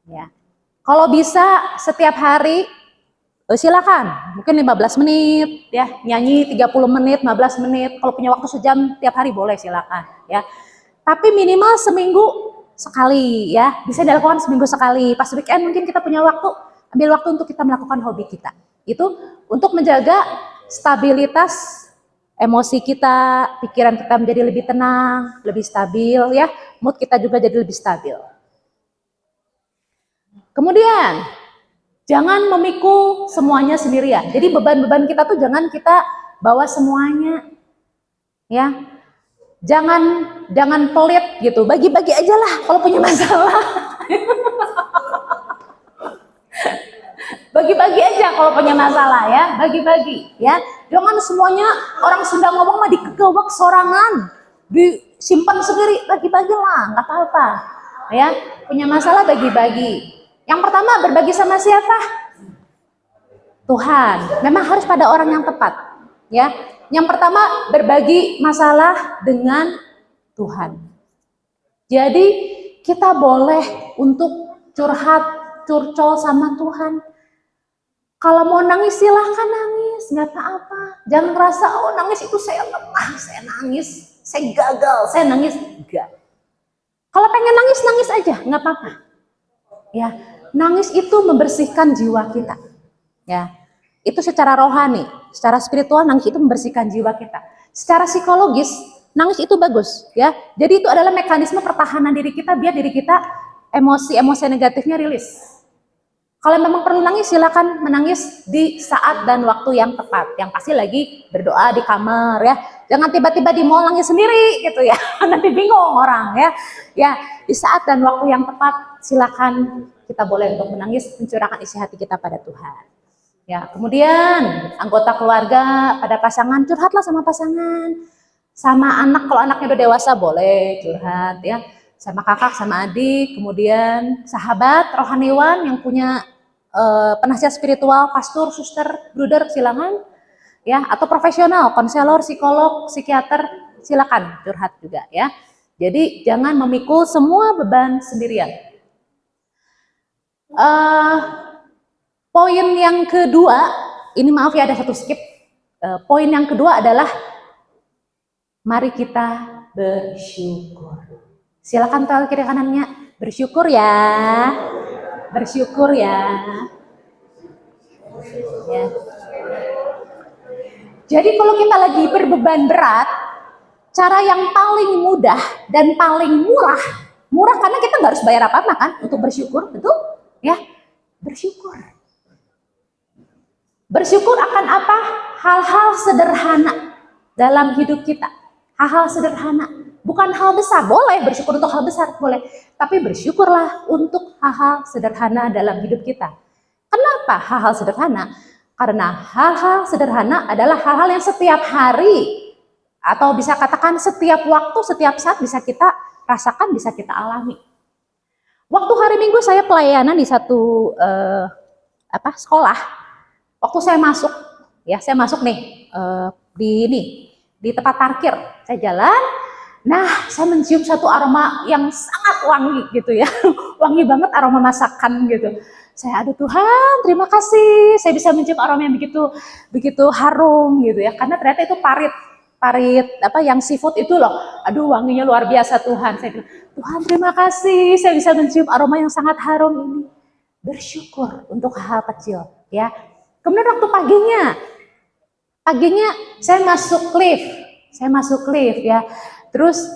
ya. Kalau bisa setiap hari silakan, mungkin 15 menit ya, nyanyi 30 menit, 15 menit. Kalau punya waktu sejam tiap hari boleh silakan ya. Tapi minimal seminggu sekali ya. Bisa dilakukan seminggu sekali. Pas weekend mungkin kita punya waktu, ambil waktu untuk kita melakukan hobi kita. Itu untuk menjaga stabilitas emosi kita, pikiran kita menjadi lebih tenang, lebih stabil ya. Mood kita juga jadi lebih stabil. Kemudian, jangan memikul semuanya sendirian. Jadi beban-beban kita tuh jangan kita bawa semuanya. Ya. Jangan pelit gitu. Bagi-bagi aja lah kalau punya masalah. Bagi-bagi aja kalau punya masalah ya, bagi-bagi ya. Jangan semuanya orang Sunda ngomong mah dikegewek sorangan, disimpan sendiri, bagi-bagilah, nggak apa-apa. Ya, punya masalah bagi-bagi. Yang pertama, berbagi sama siapa? Tuhan. Memang harus pada orang yang tepat, ya. Yang pertama, berbagi masalah dengan Tuhan. Jadi, kita boleh untuk curcol sama Tuhan. Kalau mau nangis silahkan nangis, nggak apa-apa. Jangan ngerasa, oh nangis itu saya lemah, saya nangis, saya gagal, saya nangis. Enggak. Kalau pengen nangis, nangis aja, nggak apa-apa. Ya, nangis itu membersihkan jiwa kita. Ya, itu secara rohani, secara spiritual nangis itu membersihkan jiwa kita. Secara psikologis, nangis itu bagus, ya. Jadi itu adalah mekanisme pertahanan diri kita biar diri kita emosi-emosi negatifnya rilis. Kalau memang perlu nangis, silakan menangis di saat dan waktu yang tepat. Yang pasti lagi berdoa di kamar ya. Jangan tiba-tiba di mall nangis sendiri gitu ya. Nanti bingung orang ya. Ya, di saat dan waktu yang tepat silakan kita boleh untuk menangis, mencurahkan isi hati kita pada Tuhan. Ya, kemudian anggota keluarga pada pasangan, curhatlah sama pasangan. Sama anak, kalau anaknya udah dewasa boleh curhat ya. Sama kakak, sama adik, kemudian sahabat, rohaniwan yang punya penasihat spiritual, pastor, suster, bruder, silakan ya, atau profesional, konselor, psikolog, psikiater, silakan curhat juga ya. Jadi jangan memikul semua beban sendirian. Poin yang kedua, ini maaf ya ada satu skip. Poin yang kedua adalah mari kita bersyukur. Silakan tahu kiri kanannya, bersyukur ya. Bersyukur ya. Ya. Jadi kalau kita lagi berbeban berat, cara yang paling mudah dan paling murah karena kita nggak harus bayar apa-apa kan untuk bersyukur, betul? Ya, bersyukur. Bersyukur akan apa? Hal-hal sederhana dalam hidup kita. Hal-hal sederhana. Bukan hal besar, boleh bersyukur untuk hal besar, boleh. Tapi bersyukurlah untuk hal-hal sederhana dalam hidup kita. Kenapa hal-hal sederhana? Karena hal-hal sederhana adalah hal-hal yang setiap hari, atau bisa katakan setiap waktu, setiap saat bisa kita rasakan, bisa kita alami. Waktu hari Minggu saya pelayanan di satu sekolah. Waktu saya masuk, ya saya masuk nih di tempat parkir, saya jalan. Nah, saya mencium satu aroma yang sangat wangi gitu ya. Wangi banget aroma masakan gitu. Saya, aduh Tuhan, terima kasih. Saya bisa mencium aroma yang begitu harum gitu ya. Karena ternyata itu parit yang seafood itu loh. Aduh, wanginya luar biasa Tuhan. Saya bilang, Tuhan terima kasih. Saya bisa mencium aroma yang sangat harum ini. Bersyukur untuk hal kecil ya. Kemudian waktu paginya saya masuk lift ya. Terus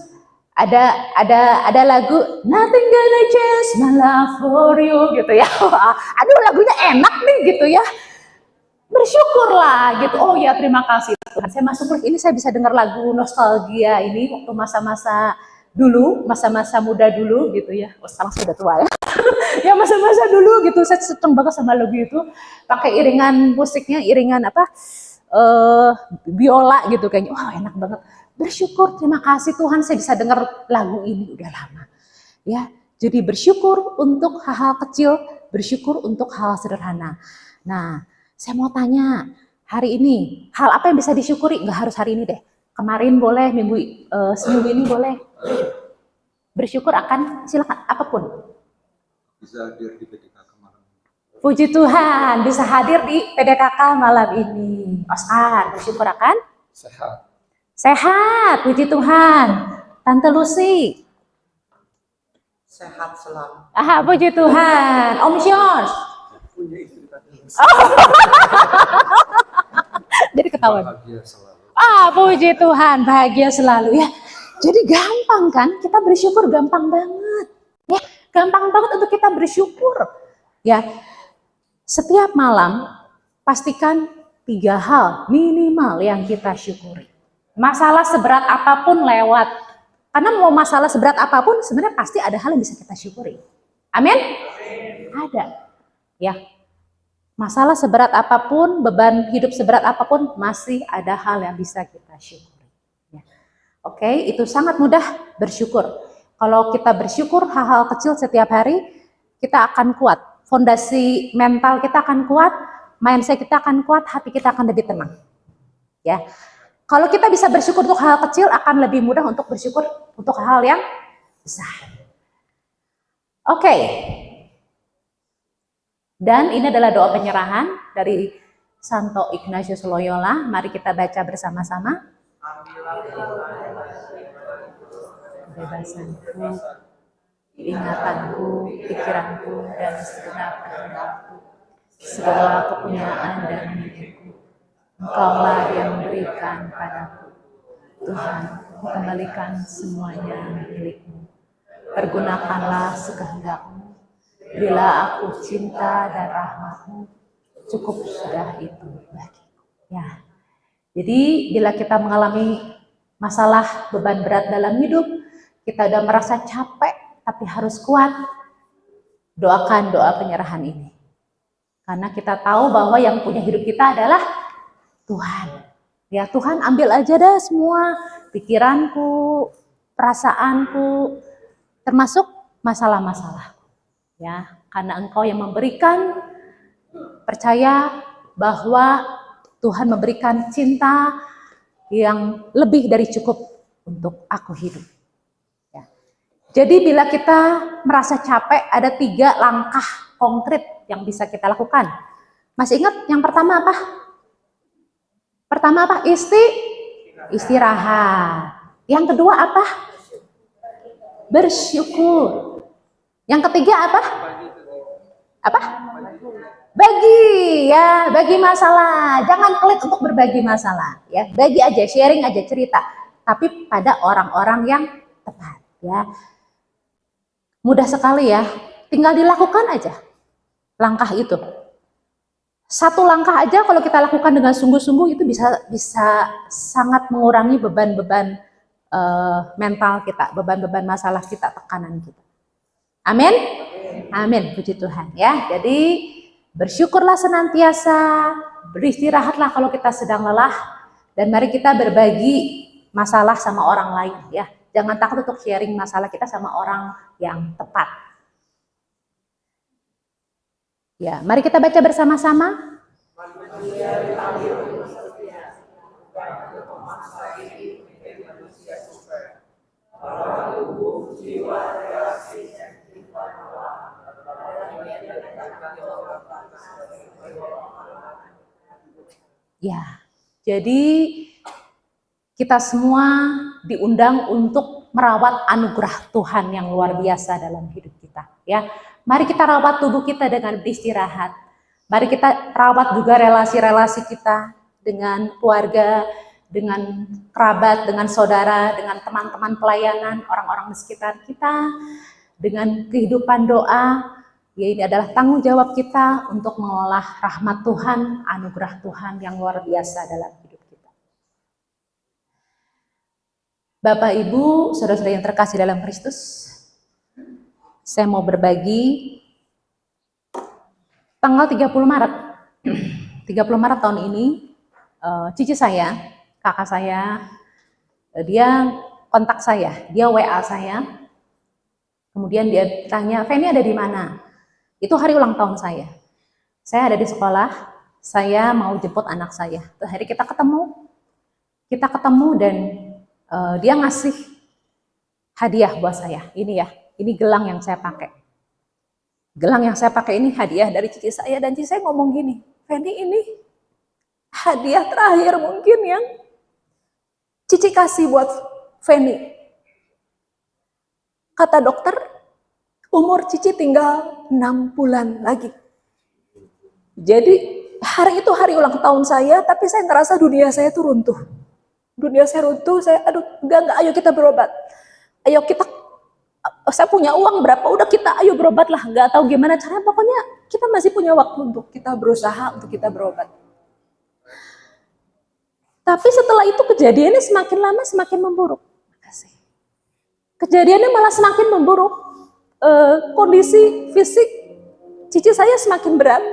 ada lagu Nothing Gonna Change My Love For You gitu ya. Aduh lagunya enak nih gitu ya. Bersyukurlah gitu. Oh ya terima kasih. Tuhan. Saya masuk lift ini saya bisa dengar lagu nostalgia ini waktu masa-masa dulu, masa-masa muda dulu gitu ya. Oh, sekarang sudah tua ya. Ya masa-masa dulu gitu saya seneng banget sama lagu itu. Pakai iringan musiknya, iringan apa? Biola gitu kayaknya. Wah, enak banget. Bersyukur, terima kasih Tuhan saya bisa dengar lagu ini udah lama. Ya, jadi bersyukur untuk hal-hal kecil, bersyukur untuk hal sederhana. Nah, saya mau tanya, hari ini hal apa yang bisa disyukuri? Nggak harus hari ini deh. Kemarin boleh, seminggu ini boleh. Bersyukur akan silakan apapun. Bisa hadir di PDKK malam. Puji Tuhan bisa hadir di PDKK malam ini. Oscar, bersyukur akan Sehat. sehat. Puji Tuhan. Tante Lucy. Sehat selalu. Aha, puji Tuhan. Om Syos. Punya istri tadi. Jadi ketahuan. Bahagia selalu. Puji Tuhan, bahagia selalu ya. Jadi gampang kan? Kita bersyukur gampang banget. Ya, gampang banget untuk kita bersyukur. Ya. Setiap malam pastikan 3 hal minimal yang kita syukuri. Masalah seberat apapun lewat. Karena mau masalah seberat apapun sebenarnya pasti ada hal yang bisa kita syukuri. Amin? Ada. Ya. Masalah seberat apapun, beban hidup seberat apapun, masih ada hal yang bisa kita syukuri. Ya. Oke, itu sangat mudah bersyukur. Kalau kita bersyukur hal-hal kecil setiap hari, kita akan kuat. Fondasi mental kita akan kuat, mindset kita akan kuat, hati kita akan lebih tenang. Ya. Kalau kita bisa bersyukur untuk hal kecil, akan lebih mudah untuk bersyukur untuk hal yang besar. Oke. Dan ini adalah doa penyerahan dari Santo Ignatius Loyola. Mari kita baca bersama-sama. Kebebasanku, ingatanku, pikiranku, dan segenap kehendakku, segala kepunyaan dan milikku, Engkaulah yang memberikan padaku. Tuhan, kembalikan semuanya milikmu. Pergunakanlah sekehendakmu. Berilah aku cinta dan rahmatmu. Cukup sudah itu bagiku. Ya. Jadi bila kita mengalami masalah beban berat dalam hidup, kita udah merasa capek tapi harus kuat, doakan doa penyerahan ini. Karena kita tahu bahwa yang punya hidup kita adalah Tuhan. Ya Tuhan, ambil aja dah semua pikiranku, perasaanku, termasuk masalah-masalah. Ya, karena Engkau yang memberikan, percaya bahwa Tuhan memberikan cinta yang lebih dari cukup untuk aku hidup. Ya. Jadi bila kita merasa capek, ada 3 langkah konkret yang bisa kita lakukan. Masih ingat yang pertama apa? Pertama apa? Istirahat. Yang kedua apa? Bersyukur. Yang ketiga apa? Apa? Bagi, ya, bagi masalah. Jangan pelit untuk berbagi masalah, ya. Bagi aja, sharing aja, cerita. Tapi pada orang-orang yang tepat, ya. Mudah sekali ya. Tinggal dilakukan aja langkah itu. 1 langkah aja kalau kita lakukan dengan sungguh-sungguh itu bisa sangat mengurangi beban-beban mental kita, beban-beban masalah kita, tekanan kita. Amin? Amin, puji Tuhan ya. Jadi bersyukurlah senantiasa, beristirahatlah kalau kita sedang lelah, dan mari kita berbagi masalah sama orang lain ya. Jangan takut untuk sharing masalah kita sama orang yang tepat. Ya, mari kita baca bersama-sama. Ya, jadi kita semua diundang untuk merawat anugerah Tuhan yang luar biasa dalam hidup kita. Ya, mari kita rawat tubuh kita dengan beristirahat. Mari kita rawat juga relasi-relasi kita dengan keluarga, dengan kerabat, dengan saudara, dengan teman-teman pelayanan, orang-orang di sekitar kita, dengan kehidupan doa. Ya, ini adalah tanggung jawab kita untuk mengolah rahmat Tuhan, anugerah Tuhan yang luar biasa dalam hidup kita. Bapak, Ibu, saudara-saudara yang terkasih dalam Kristus, saya mau berbagi tanggal 30 Maret. 30 Maret tahun ini, cici saya, kakak saya, dia kontak saya, dia WA saya. Kemudian dia tanya, "Feni ada di mana?" Itu hari ulang tahun saya. Saya ada di sekolah, saya mau jemput anak saya. Terus hari kita ketemu dan dia ngasih hadiah buat saya. Ini ya, ini gelang yang saya pakai. Gelang yang saya pakai ini hadiah dari cici saya, dan cici saya ngomong gini, "Feni, ini hadiah terakhir mungkin yang cici kasih buat Feni. Kata dokter, umur cici tinggal 6 bulan lagi." Jadi hari itu hari ulang tahun saya, tapi saya ngerasa dunia saya tuh runtuh. Dunia saya runtuh, enggak, ayo kita berobat. Ayo kita, saya punya uang berapa, udah kita ayo berobat lah. Nggak tahu gimana caranya, pokoknya kita masih punya waktu untuk kita berusaha, untuk kita berobat. Tapi setelah itu kejadiannya semakin lama semakin memburuk. Kejadiannya malah semakin memburuk. Kondisi fisik cici saya semakin berat,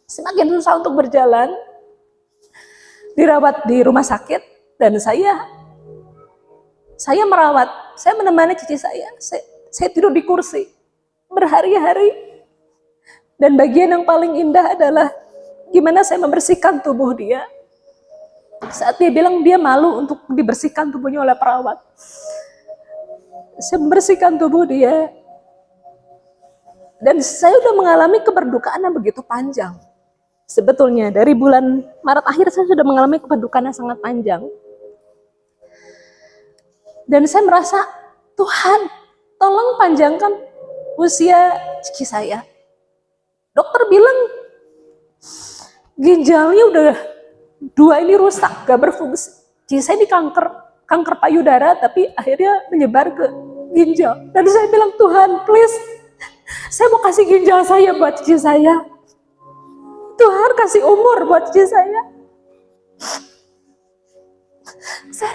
semakin susah untuk berjalan, dirawat di rumah sakit, dan saya merawat, saya menemani cici saya tidur di kursi berhari-hari. Dan bagian yang paling indah adalah gimana saya membersihkan tubuh dia. Saat dia bilang dia malu untuk dibersihkan tubuhnya oleh perawat, saya membersihkan tubuh dia. Dan saya udah mengalami keberdukaan yang begitu panjang. Sebetulnya dari bulan Maret akhir saya sudah mengalami keberdukaan yang sangat panjang. Dan saya merasa, Tuhan, tolong panjangkan usia cici saya. Dokter bilang ginjalnya udah 2 ini rusak, gak berfungsi. Cici saya ini kanker payudara, tapi akhirnya menyebar ke ginjal. Dan saya bilang, Tuhan, please, saya mau kasih ginjal saya buat cici saya. Tuhan, kasih umur buat cici saya. Saya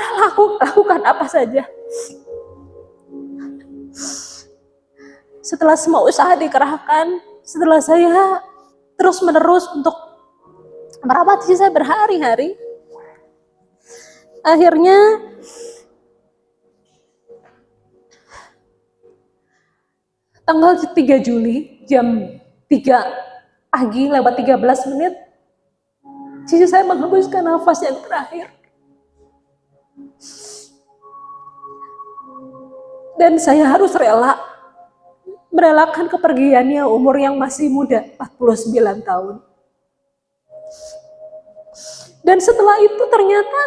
lakukan apa saja. Setelah semua usaha dikerahkan, setelah saya terus-menerus untuk merawat cici saya berhari-hari, akhirnya tanggal 3 Juli jam 3 pagi lewat 13 menit, cici saya menghembuskan nafas yang terakhir. Dan saya harus merelakan kepergiannya umur yang masih muda, 49 tahun. Dan setelah itu ternyata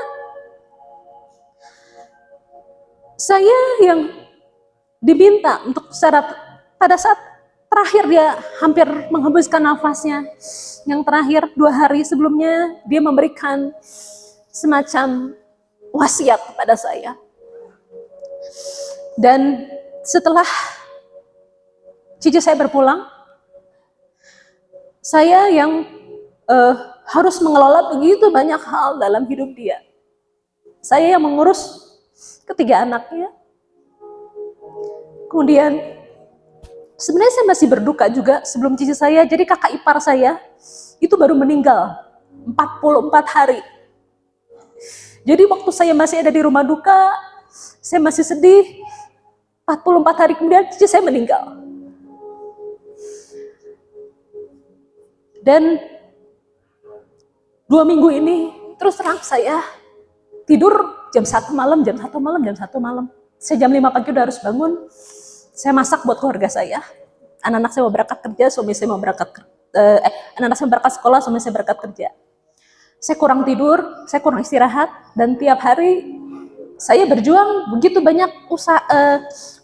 saya yang diminta untuk pada saat terakhir dia hampir menghembuskan nafasnya, yang terakhir 2 hari sebelumnya dia memberikan semacam wasiat kepada saya. Dan setelah cici saya berpulang, saya yang harus mengelola begitu banyak hal dalam hidup dia. Saya yang mengurus ketiga anaknya. Kemudian sebenarnya saya masih berduka juga sebelum cici saya. Jadi kakak ipar saya itu baru meninggal 44 hari. Jadi waktu saya masih ada di rumah duka, saya masih sedih. 44 hari kemudian cici saya meninggal. Dan 2 minggu ini terus terang saya tidur jam 1 malam. Saya jam 5 pagi udah harus bangun. Saya masak buat keluarga saya. Anak-anak saya mau berangkat kerja, suami saya mau berangkat anak-anak saya berangkat sekolah, suami saya berangkat kerja. Saya kurang tidur, saya kurang istirahat, dan tiap hari saya berjuang begitu banyak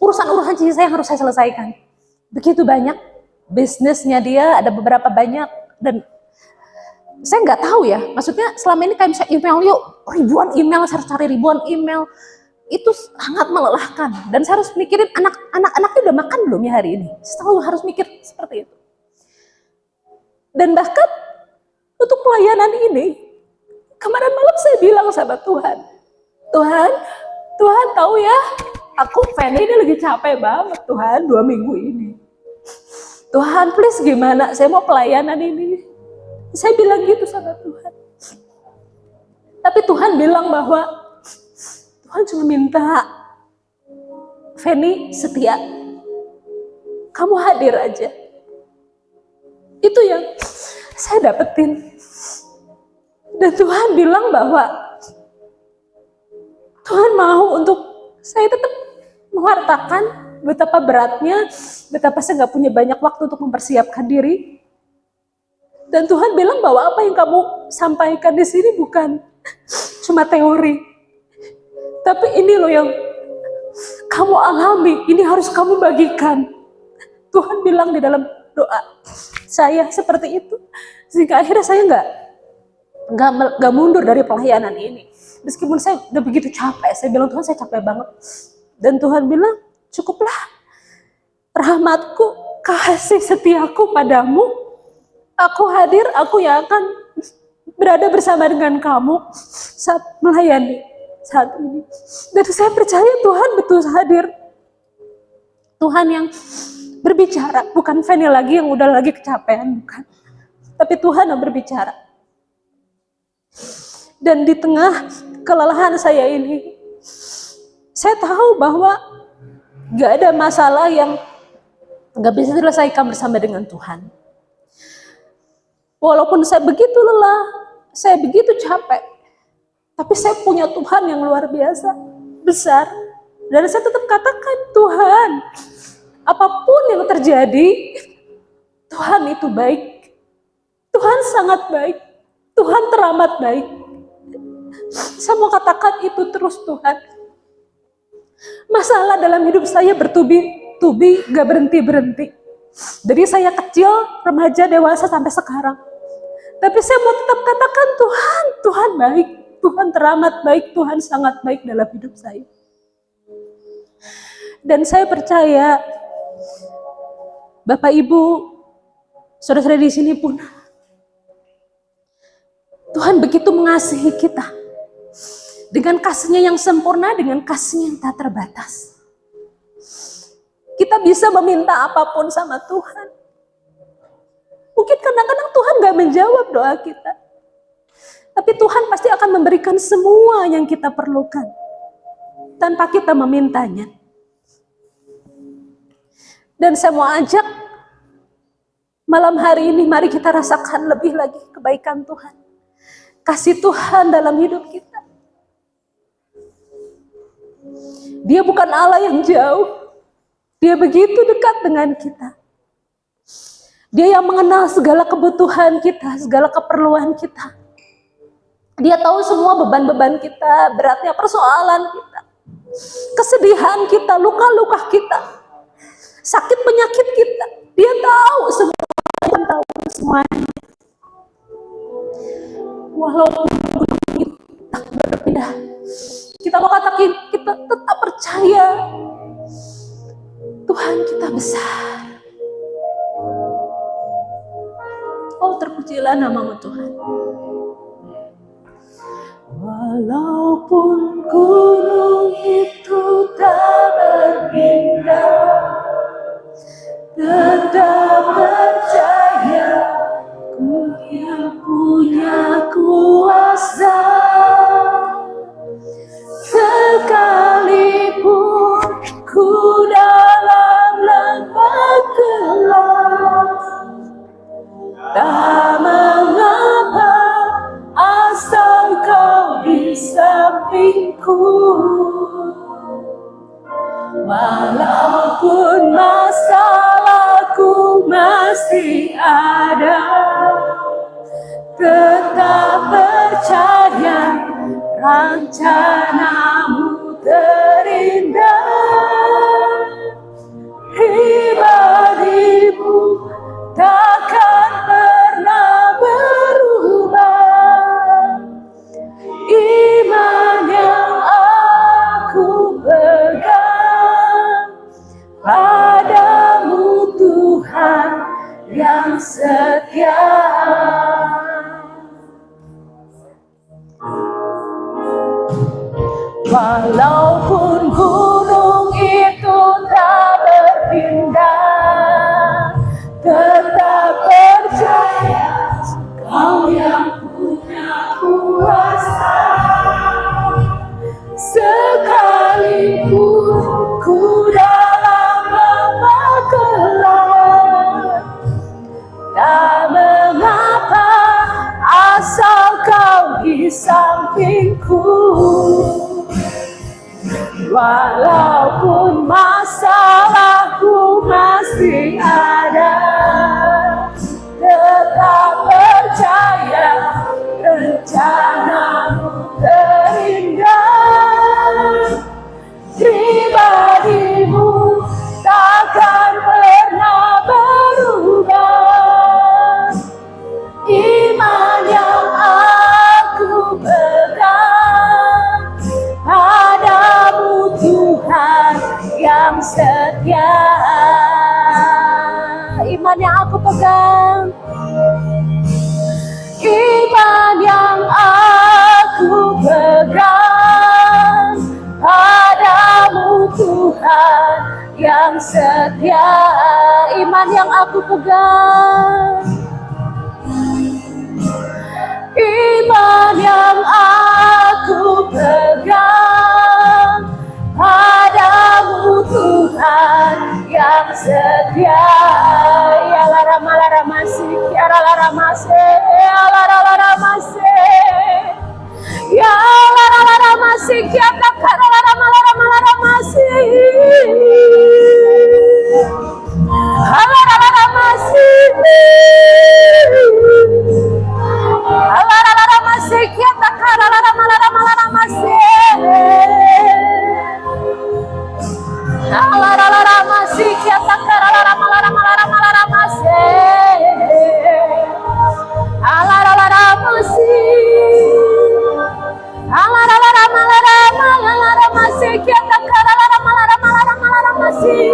urusan-urusan cici saya yang harus saya selesaikan. Begitu banyak bisnisnya dia, ada beberapa banyak, dan saya nggak tahu ya, maksudnya selama ini kayak misalnya email, ribuan email, saya harus cari ribuan email. Itu sangat melelahkan, dan saya harus mikirin anak-anaknya udah makan belum ya hari ini. Saya selalu harus mikir seperti itu. Dan bahkan untuk pelayanan ini, kemarin malam saya bilang sama Tuhan, Tuhan tahu ya, aku Fanny ini lagi capek banget Tuhan 2 minggu ini. Tuhan please gimana, saya mau pelayanan ini. Saya bilang gitu sama Tuhan. Tapi Tuhan bilang bahwa Tuhan cuma minta Fanny setia. Kamu hadir aja. Itu yang saya dapetin. Dan Tuhan bilang bahwa Tuhan mau untuk saya tetap mewartakan betapa beratnya, betapa saya gak punya banyak waktu untuk mempersiapkan diri. Dan Tuhan bilang bahwa apa yang kamu sampaikan di sini bukan cuma teori, tapi ini loh yang kamu alami, ini harus kamu bagikan. Tuhan bilang di dalam doa saya seperti itu, sehingga akhirnya saya nggak mundur dari pelayanan ini. Meskipun saya udah begitu capek, saya bilang Tuhan saya capek banget. Dan Tuhan bilang cukuplah rahmatku, kasih setiaku padamu. Aku hadir, aku yang akan berada bersama dengan kamu saat melayani saat ini. Dan saya percaya Tuhan betul hadir. Tuhan yang berbicara, bukan Fanny lagi yang udah lagi kecapean, bukan. Tapi Tuhan yang berbicara. Dan di tengah kelelahan saya ini, saya tahu bahwa gak ada masalah yang gak bisa diselesaikan bersama dengan Tuhan. Walaupun saya begitu lelah, saya begitu capek, tapi saya punya Tuhan yang luar biasa, besar. Dan saya tetap katakan, Tuhan, apapun yang terjadi, Tuhan itu baik. Tuhan sangat baik. Tuhan teramat baik. Saya mau katakan itu terus Tuhan. Masalah dalam hidup saya bertubi-tubi, gak berhenti-berhenti. Dari saya kecil, remaja, dewasa sampai sekarang. Tapi saya mau tetap katakan Tuhan, Tuhan baik. Tuhan teramat baik, Tuhan sangat baik dalam hidup saya. Dan saya percaya, Bapak Ibu, saudara-saudara di sini pun, Tuhan begitu mengasihi kita. Dengan kasih-Nya yang sempurna, dengan kasih-Nya yang tak terbatas. Kita bisa meminta apapun sama Tuhan. Mungkin kadang-kadang Tuhan gak menjawab doa kita. Tapi Tuhan pasti akan memberikan semua yang kita perlukan. Tanpa kita memintanya. Dan saya mau ajak, malam hari ini mari kita rasakan lebih lagi kebaikan Tuhan. Kasih Tuhan dalam hidup kita. Dia bukan Allah yang jauh. Dia begitu dekat dengan kita. Dia yang mengenal segala kebutuhan kita, segala keperluan kita. Dia tahu semua beban-beban kita, beratnya persoalan kita, kesedihan kita, luka-luka kita, sakit penyakit kita. Dia tahu semuanya. Walaupun kita berbeda, kita mau katakan kita tetap percaya Tuhan kita besar. Oh, terpujilah namamu Tuhan. Walaupun gunung itu tak berpindah, tetap percaya Ku yang punya kuasa. Sekalipun ku dalam lembah gelap, tak mengapa asal kau di sampingku. Walaupun masalahku masih ada, tetap percaya rencanamu terindah. Pribadimu takkan pernah berubah. Iman yang aku pegang padamu Tuhan yang setia. Walaupun ku dalam lembah gelap. Tak mengapa asal kau di sampingku. Walaupun masalahku masih ada, tetap percaya rencanamu terindah. Pribadimu takkan pernah berubah. Iman yang aku pegang padamu Tuhan yang setia. Iman yang aku pegang, iman yang aku pegang padamu Tuhan yang setia. Iman yang aku pegang, iman yang aku pegang padamu Tuhan yang setia. Ya larama masih, ya larama masih, ya larama masih, ya larama masih, ya larama masih, larama masih. Alara masih kita kara lara masih. Alara masih kita kara lara masih.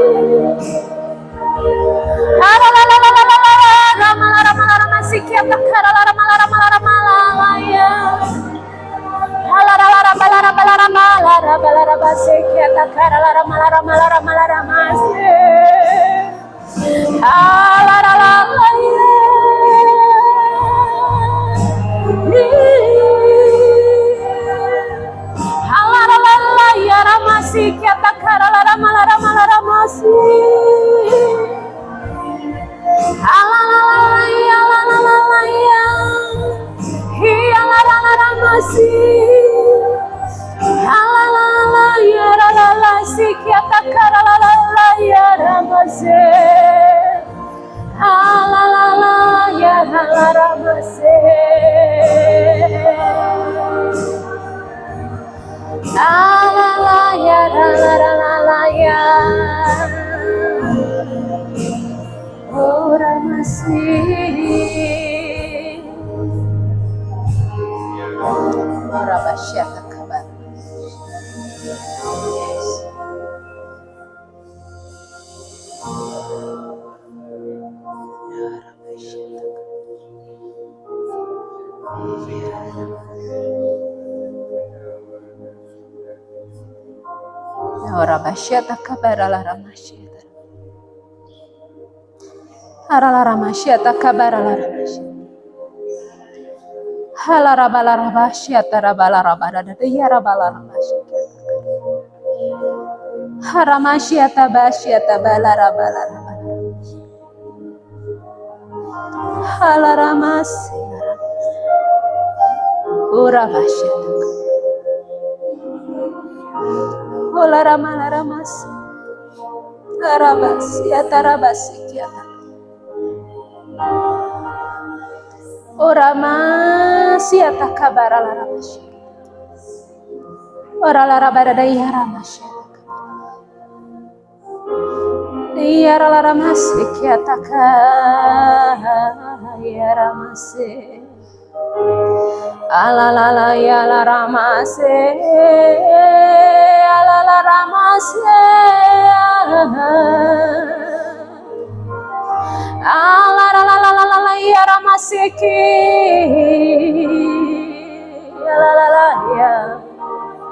Alara masih. Alara masih kita kara lara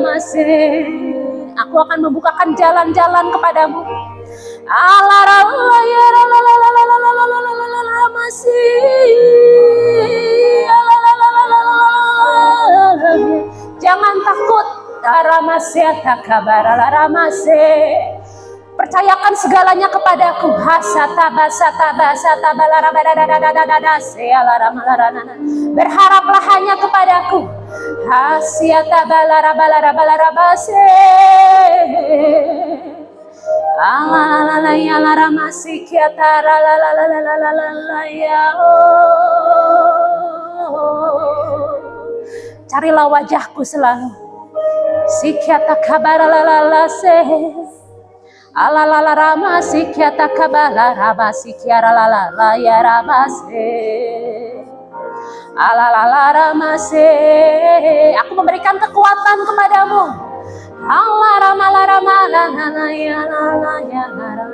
masih. Aku akan membukakan jalan-jalan kepadamu. Jangan takut, Taramasiata kabara ramase. Percayakan segalanya kepadaku. Berharaplah hanya kepadaku. Carilah wajahku selalu. Sikiata kabara lalase. Alalala rama sikiata kabala raba sikiara lalala ya rabase. Alalala rama se. Aku memberikan kekuatan kepadamu. Allah rama rama lana ya lala ya lara.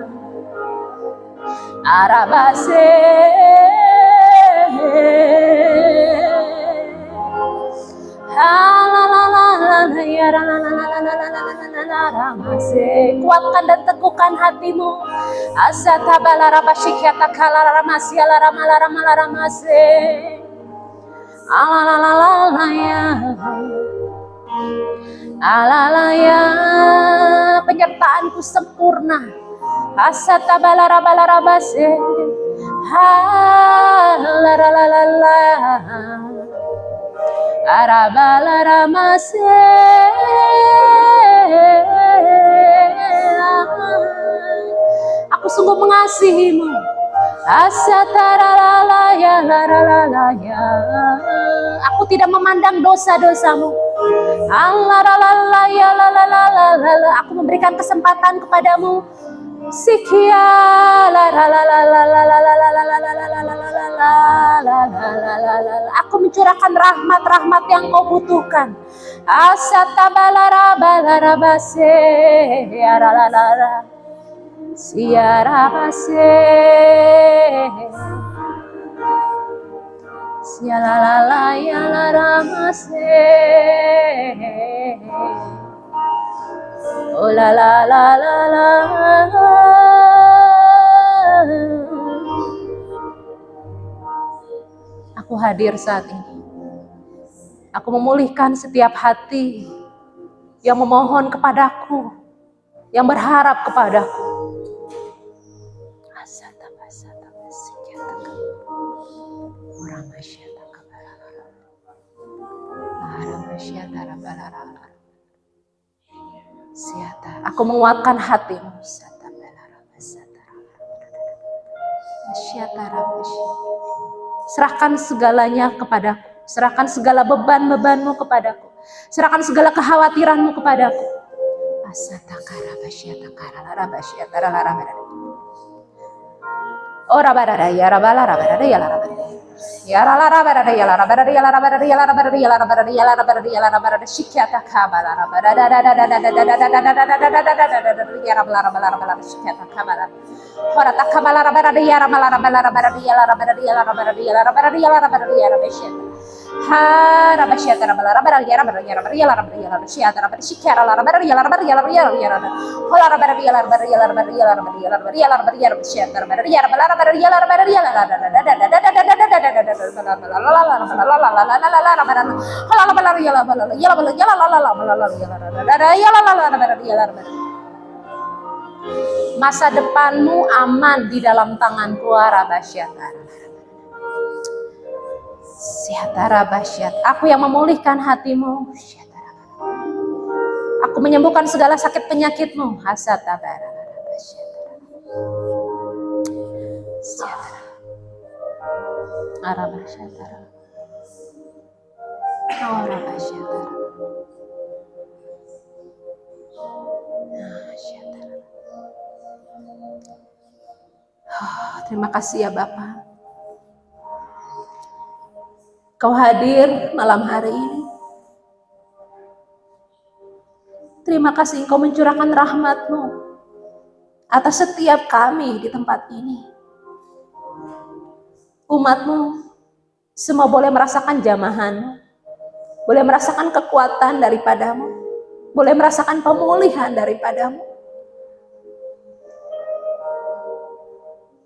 Arabase. Kuatkan dan teguhkan hatimu. Alalaya, penyertaanku sempurna. Asatabalarabase. Arabalaramase. Aku sungguh mengasihimu. Asataralaya laralalaya. Aku tidak memandang dosa-dosamu. Allalalaya lalalalala. Aku memberikan kesempatan kepadamu. Sikia aku mencurahkan rahmat-rahmat yang kau butuhkan. Asatabalarabase aralalala siarabase sialalala yalaramase. Oh la la la la la. Aku hadir saat ini. Aku memulihkan setiap hati yang memohon kepadaku, yang berharap kepadaku. Aku menguatkan hatimu. Serahkan segalanya kepadaku. Serahkan segala beban-bebanmu kepadaku. Serahkan segala kekhawatiranmu kepadaku. Oh rabarada ya rabala rabarada ya rabarada ya rabarada ya rabarada ya rabarada ya rabarada ya rabarada ya rabarada ya rabarada shikyata kabala rabarada ya rabarada shikyata kabala horata kabala rabarada ya rabarada ya rabarada ya rabarada ya rabarada ya rabarada ya rabarada ha rabashyata rabarada ya rabarada ya rabarada ya rabarada ya rabarada shikyata rabarada shikyara rabarada ya rabarada ya rabarada ya rabarada hola rabarada ya rabarada ya rabarada ya rabarada ya rabarada ya rabarada ya rabarada shikyata rabarada ya rabarada masa depanmu aman di dalam tanganku. Aku yang memulihkan hatimu. Aku menyembuhkan segala sakit penyakitmu. Terima kasih ya Bapa. Kau hadir malam hari ini. Terima kasih Engkau mencurahkan rahmat-Mu atas setiap kami di tempat ini. Umat-Mu semua boleh merasakan jamahan-Mu, boleh merasakan kekuatan daripada-Mu, boleh merasakan pemulihan daripada-Mu.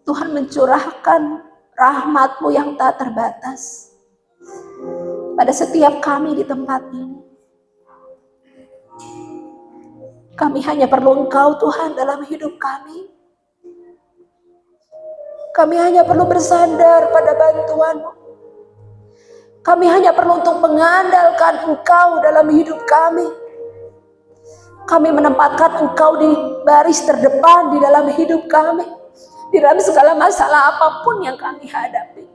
Tuhan mencurahkan rahmat-Mu yang tak terbatas pada setiap kami di tempat ini. Kami hanya perlu Engkau Tuhan dalam hidup kami. Kami hanya perlu bersandar pada bantuan-Mu. Kami hanya perlu untuk mengandalkan Engkau dalam hidup kami. Kami menempatkan Engkau di baris terdepan di dalam hidup kami. Di dalam segala masalah apapun yang kami hadapi.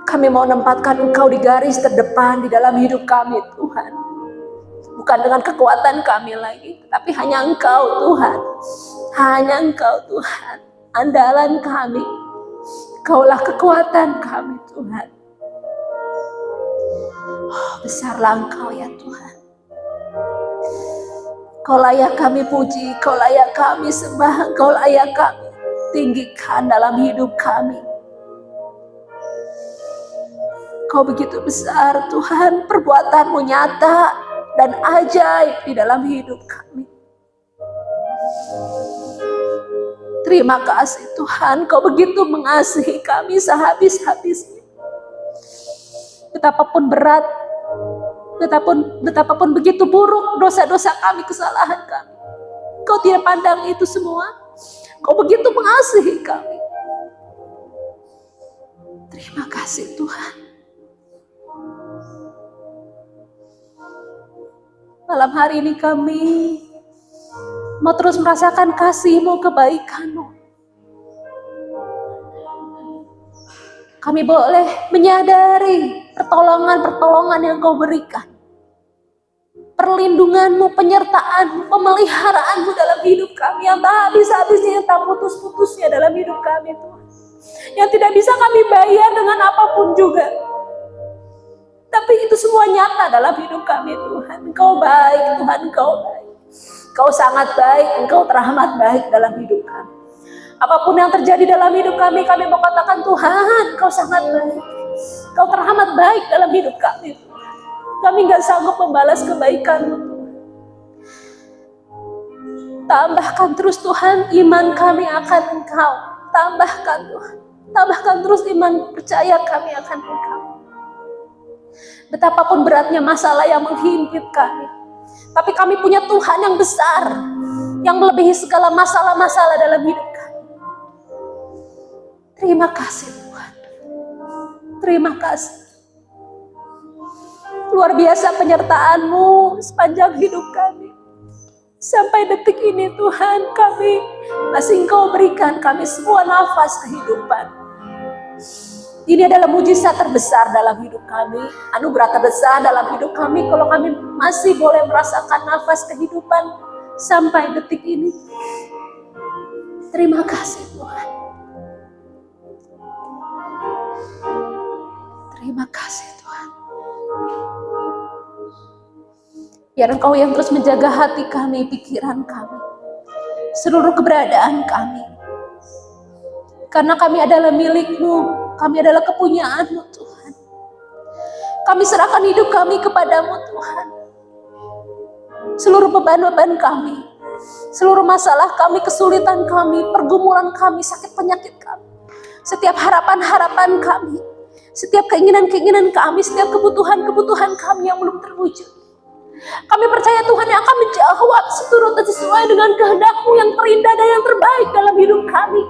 Kami mau menempatkan Engkau di garis terdepan di dalam hidup kami, Tuhan. Bukan dengan kekuatan kami lagi, tapi hanya Engkau, Tuhan. Hanya Engkau, Tuhan. Andalan kami. Engkaulah kekuatan kami, Tuhan. Oh, besarlah Engkau ya Tuhan. Kau layak kami puji, Kau layak kami sembah, Kau layak kami tinggikan dalam hidup kami. Kau begitu besar Tuhan, perbuatan-Mu nyata dan ajaib di dalam hidup kami. Terima kasih Tuhan, Kau begitu mengasihi kami sehabis-habisnya. Betapapun berat, betapapun begitu buruk dosa-dosa kami, kesalahan kami, Kau tidak pandang itu semua. Kau begitu mengasihi kami. Terima kasih Tuhan. Malam hari ini kami mau terus merasakan kasih-Mu, kebaikan-Mu. Kami boleh menyadari pertolongan-pertolongan yang Kau berikan. Perlindungan-Mu, penyertaan-Mu, pemeliharaanmu dalam hidup kami yang tak habis-habisnya, yang tak putus-putusnya dalam hidup kami Tuhan. Yang tidak bisa kami bayar dengan apapun juga. Tapi itu semua nyata dalam hidup kami Tuhan. Engkau baik Tuhan, Engkau baik. Engkau sangat baik, Engkau teramat baik dalam hidup kami. Apapun yang terjadi dalam hidup kami mau katakan Tuhan, Engkau sangat baik. Engkau teramat baik dalam hidup kami. Kami gak sanggup membalas kebaikan-Mu. Tambahkan terus Tuhan iman kami akan Engkau. Tambahkan Tuhan. Tambahkan terus iman percaya kami akan Engkau. Betapapun beratnya masalah yang menghimpit kami, tapi kami punya Tuhan yang besar, yang melebihi segala masalah-masalah dalam hidup kami. Terima kasih Tuhan. Terima kasih. Luar biasa penyertaan-Mu sepanjang hidup kami. Sampai detik ini Tuhan, kami masih Engkau berikan kami semua nafas kehidupan. Ini adalah mujizat terbesar dalam hidup kami, anugerah terbesar dalam hidup kami kalau kami masih boleh merasakan nafas kehidupan sampai detik ini. Terima kasih Tuhan. Terima kasih Tuhan. Biar Engkau yang terus menjaga hati kami, pikiran kami, seluruh keberadaan kami. Karena kami adalah milik-Mu, kami adalah kepunyaan-Mu Tuhan. Kami serahkan hidup kami kepadamu Tuhan. Seluruh beban-beban kami, seluruh masalah kami, kesulitan kami, pergumulan kami, sakit penyakit kami, setiap harapan-harapan kami, setiap keinginan-keinginan kami, setiap kebutuhan-kebutuhan kami yang belum terwujud. Kami percaya Tuhan yang akan menjawab seturut dan sesuai dengan kehendak-Mu yang terindah dan yang terbaik dalam hidup kami.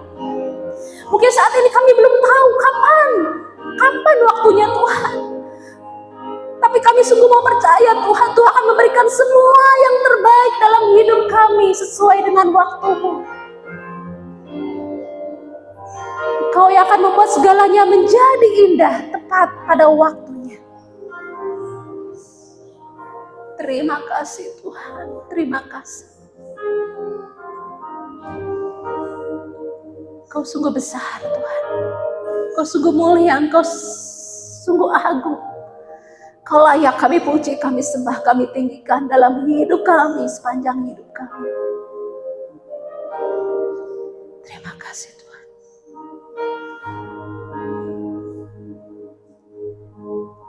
Mungkin saat ini kami belum tahu kapan waktunya Tuhan. Tapi kami sungguh mau percaya Tuhan akan memberikan semua yang terbaik dalam hidup kami sesuai dengan waktu-Mu. Kau yang akan membuat segalanya menjadi indah tepat pada waktunya. Terima kasih Tuhan, terima kasih. Kau sungguh besar Tuhan. Kau sungguh mulia, Engkau sungguh agung. Kau layak kami puji, kami sembah, kami tinggikan dalam hidup kami, sepanjang hidup kami. Terima kasih Tuhan.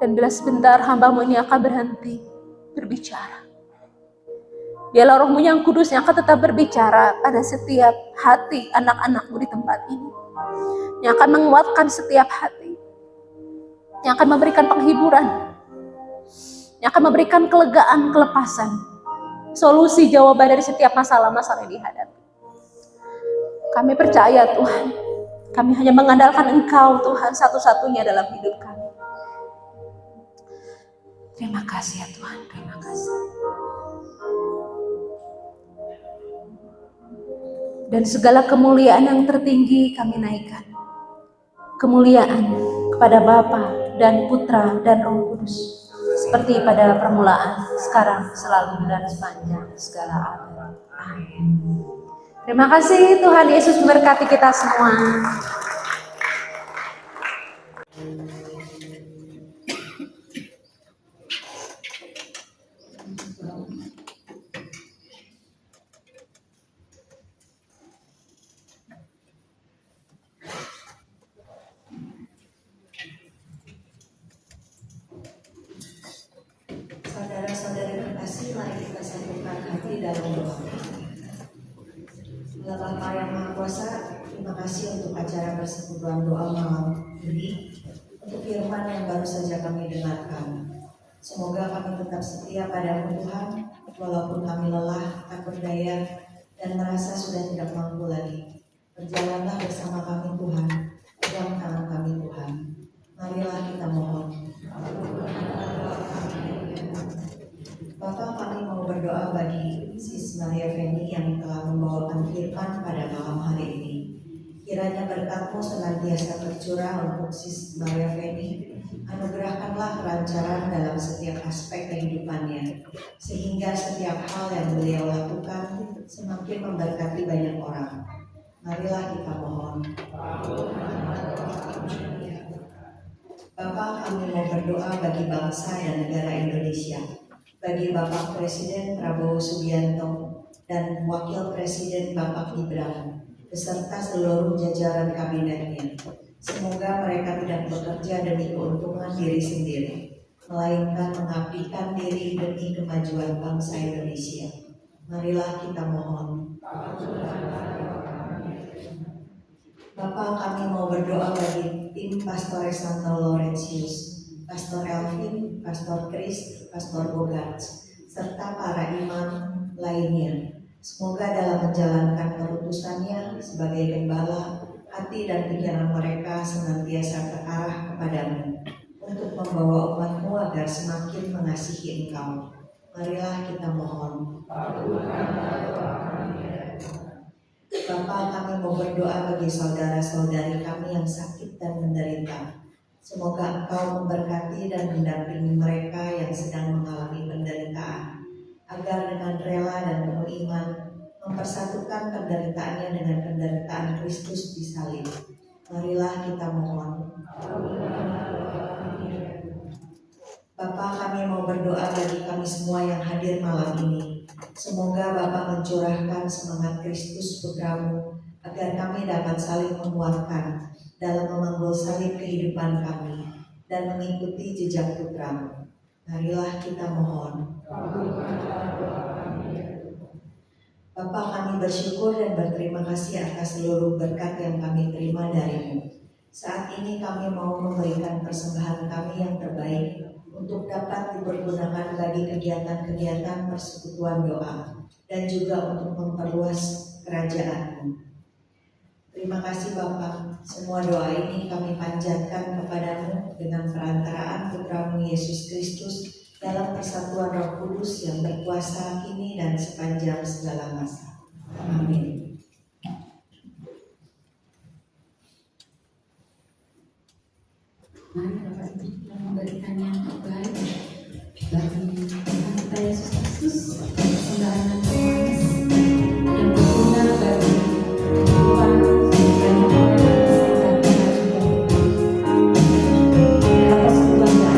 Dan bila sebentar hamba-Mu ini akan berhenti berbicara, biarlah Roh-Mu yang kudus yang akan tetap berbicara pada setiap hati anak-anak-Mu di tempat ini, yang akan menguatkan setiap hati, yang akan memberikan penghiburan, yang akan memberikan kelegaan, kelepasan solusi jawaban dari setiap masalah-masalah yang dihadapi. Kami percaya Tuhan, kami hanya mengandalkan Engkau Tuhan satu-satunya dalam hidup kami. Terima kasih ya Tuhan, terima kasih. Dan segala kemuliaan yang tertinggi kami naikkan. Kemuliaan kepada Bapa dan Putra dan Roh Kudus. Seperti pada permulaan, sekarang, selalu, dan sepanjang segala abad. Amin. Terima kasih Tuhan Yesus memberkati kita semua. Saudara-saudara terkasih, mari kita satukan hati dalam doa. Allah Bapa yang Maha Kuasa, terima kasih untuk acara persekutuan doa malam ini, untuk firman yang baru saja kami dengarkan. Semoga kami tetap setia pada Tuhan, walaupun kami lelah, tak berdaya, dan merasa sudah tidak mampu lagi. Berjalanlah bersama kami Tuhan, pegang tangan kami Tuhan. Marilah kita mohon. Bapak, kami mau berdoa bagi Sis Maria Feni yang telah membawakan firman pada malam hari ini. Kiranya berkat-Mu senantiasa tercurah untuk Sis Maria Feni. Anugerahkanlah kelancaran dalam setiap aspek kehidupannya, sehingga setiap hal yang beliau lakukan semakin memberkati banyak orang. Marilah kita mohon. Bapak, kami mau berdoa bagi bangsa dan negara Indonesia, bagi Bapak Presiden Prabowo Subianto dan Wakil Presiden Bapak Gibran, beserta seluruh jajaran kabinetnya. Semoga mereka tidak bekerja demi keuntungan diri sendiri, melainkan mengabdikan diri demi kemajuan bangsa Indonesia. Marilah kita mohon. Bapak, kami mau berdoa bagi tim Pastores Santo Laurentius, Pastor Elvin, Pastor Chris, Pastor Bogart, serta para imam lainnya. Semoga dalam menjalankan keputusannya sebagai gembala, hati dan pikiran mereka senantiasa terarah kepadamu, untuk membawa umat-Mu agar semakin mengasihi Engkau. Marilah kita mohon. Bapak, kami mau berdoa bagi saudara-saudari kami yang sakit dan menderita. Semoga Engkau memberkati dan mendampingi mereka yang sedang mengalami penderitaan, agar dengan rela dan penuh iman mempersatukan penderitaannya dengan penderitaan Kristus di salib. Marilah kita mohon. Bapak, kami mau berdoa bagi kami semua yang hadir malam ini. Semoga Bapak mencurahkan semangat Kristus Putra-Mu, agar kami dapat saling menguatkan dalam memanggul salib kehidupan kami dan mengikuti jejak Putra-Mu. Marilah kita mohon. Bapak, kami bersyukur dan berterima kasih atas seluruh berkat yang kami terima dari-Mu. Saat ini kami mau memberikan persembahan kami yang terbaik untuk dapat dipergunakan bagi kegiatan-kegiatan persekutuan doa dan juga untuk memperluas kerajaan-Mu. Terima kasih Bapak, semua doa ini kami panjatkan kepadamu dengan perantaraan Putra-Mu Yesus Kristus dalam persatuan Roh Kudus yang berkuasa kini dan sepanjang segala masa. Amin. Mari Bapak Ibu kita memberikan yang terbaik bagi Tuhan kita Yesus Kristus, sembahan Tuhan yang berguna bagi kehidupan banyak orang yang sedang di atas keluarga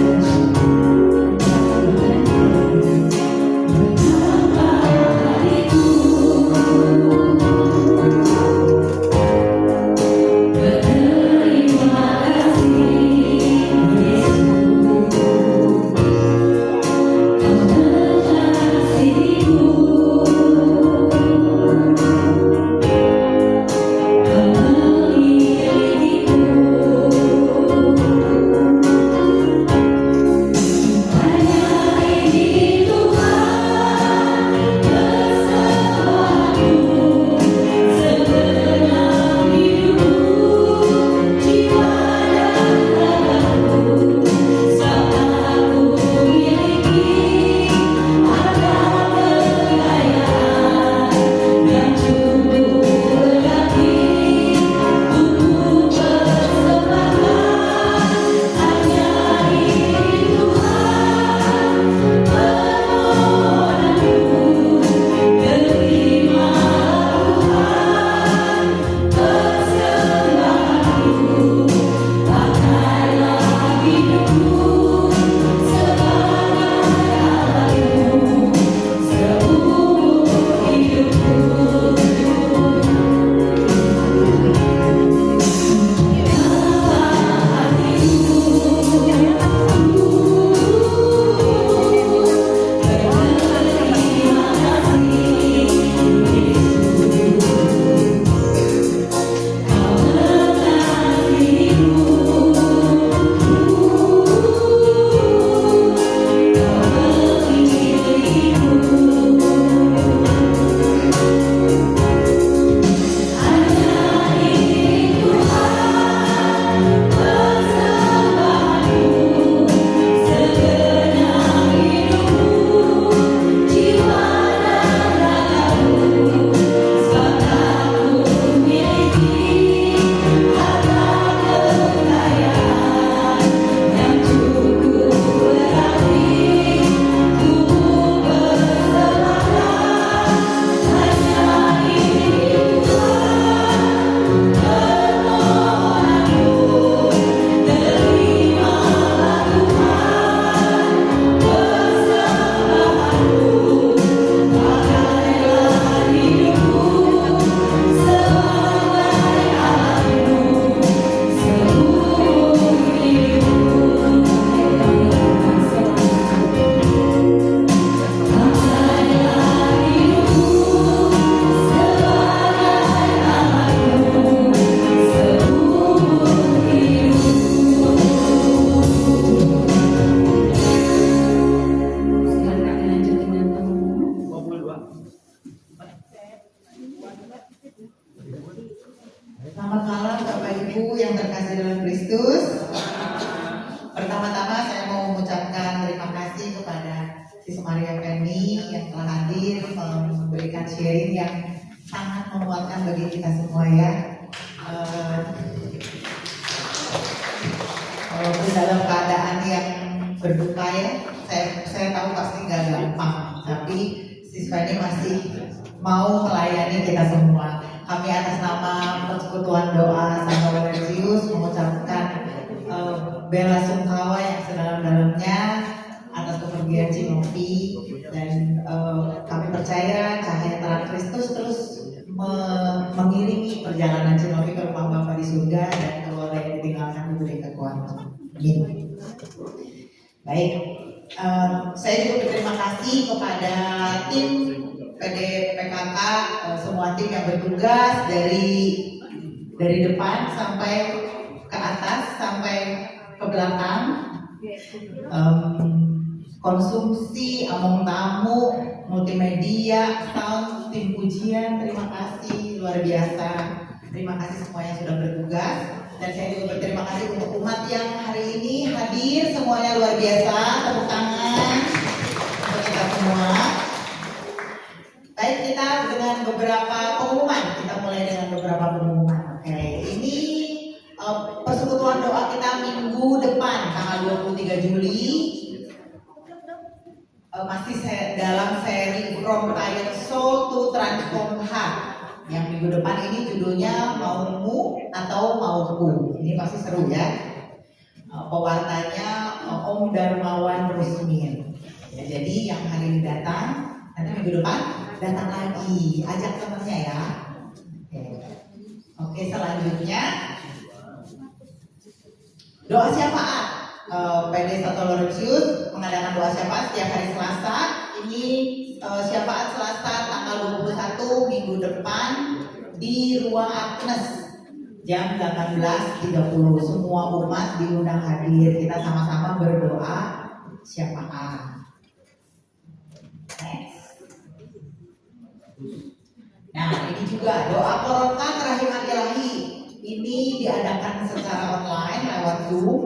Terima kasih. Ibu yang terkasih dalam Kristus. Pertama-tama saya mau mengucapkan terima kasih kepada Sis Maria Feni yang telah hadir memberikan sharing yang sangat menguatkan bagi kita semua ya. Walaupun dalam keadaan yang berduka ya, saya tahu pasti nggak gampang, tapi Sis Feni masih mau melayani kita semua. Kami atas nama Persekutuan Doa Santo Laurentius mengucapkan bela sungkawa yang sedalam-dalamnya atas kepergian Cinopi, dan kami percaya cahaya terang Kristus terus mengiringi perjalanan Cinopi ke rumah Bapa di surga, dan keluarga yang ditinggalkan diberi kekuatan. Amin. Baik, saya juga berterima kasih kepada tim PD PKK, semua tim yang bertugas dari depan sampai ke atas sampai ke belakang, konsumsi, among tamu, multimedia, sound, tim pujian, terima kasih luar biasa. Terima kasih semua yang sudah bertugas, dan saya juga berterima kasih untuk umat yang hari ini hadir semuanya luar biasa. Tepuk tangan untuk kita semua. Baik, kita dengan beberapa pengumuman. Kita mulai dengan beberapa pengumuman. Oke, ini persekutuan doa kita minggu depan tanggal 23 Juli. Masih dalam seri From Tired Soul to Transform Heart. Yang minggu depan ini judulnya Maumu atau Mauku. Ini pasti seru ya. Pewarnanya Om Darmawan Rusmin. Ya, jadi yang hari ini datang, nanti minggu depan datang lagi, ajak temennya ya. Oke, selanjutnya doa syafaat. PD Santo Laurentius mengadakan doa syafaat setiap hari Selasa. Ini syafaat Selasa tanggal 21 minggu depan di Ruang Agnes jam 18.30. Semua umat diundang hadir. Kita sama-sama berdoa syafaat. Nah, ini juga doa Korokan Rahimat Ilahi. Ini diadakan secara online lewat Zoom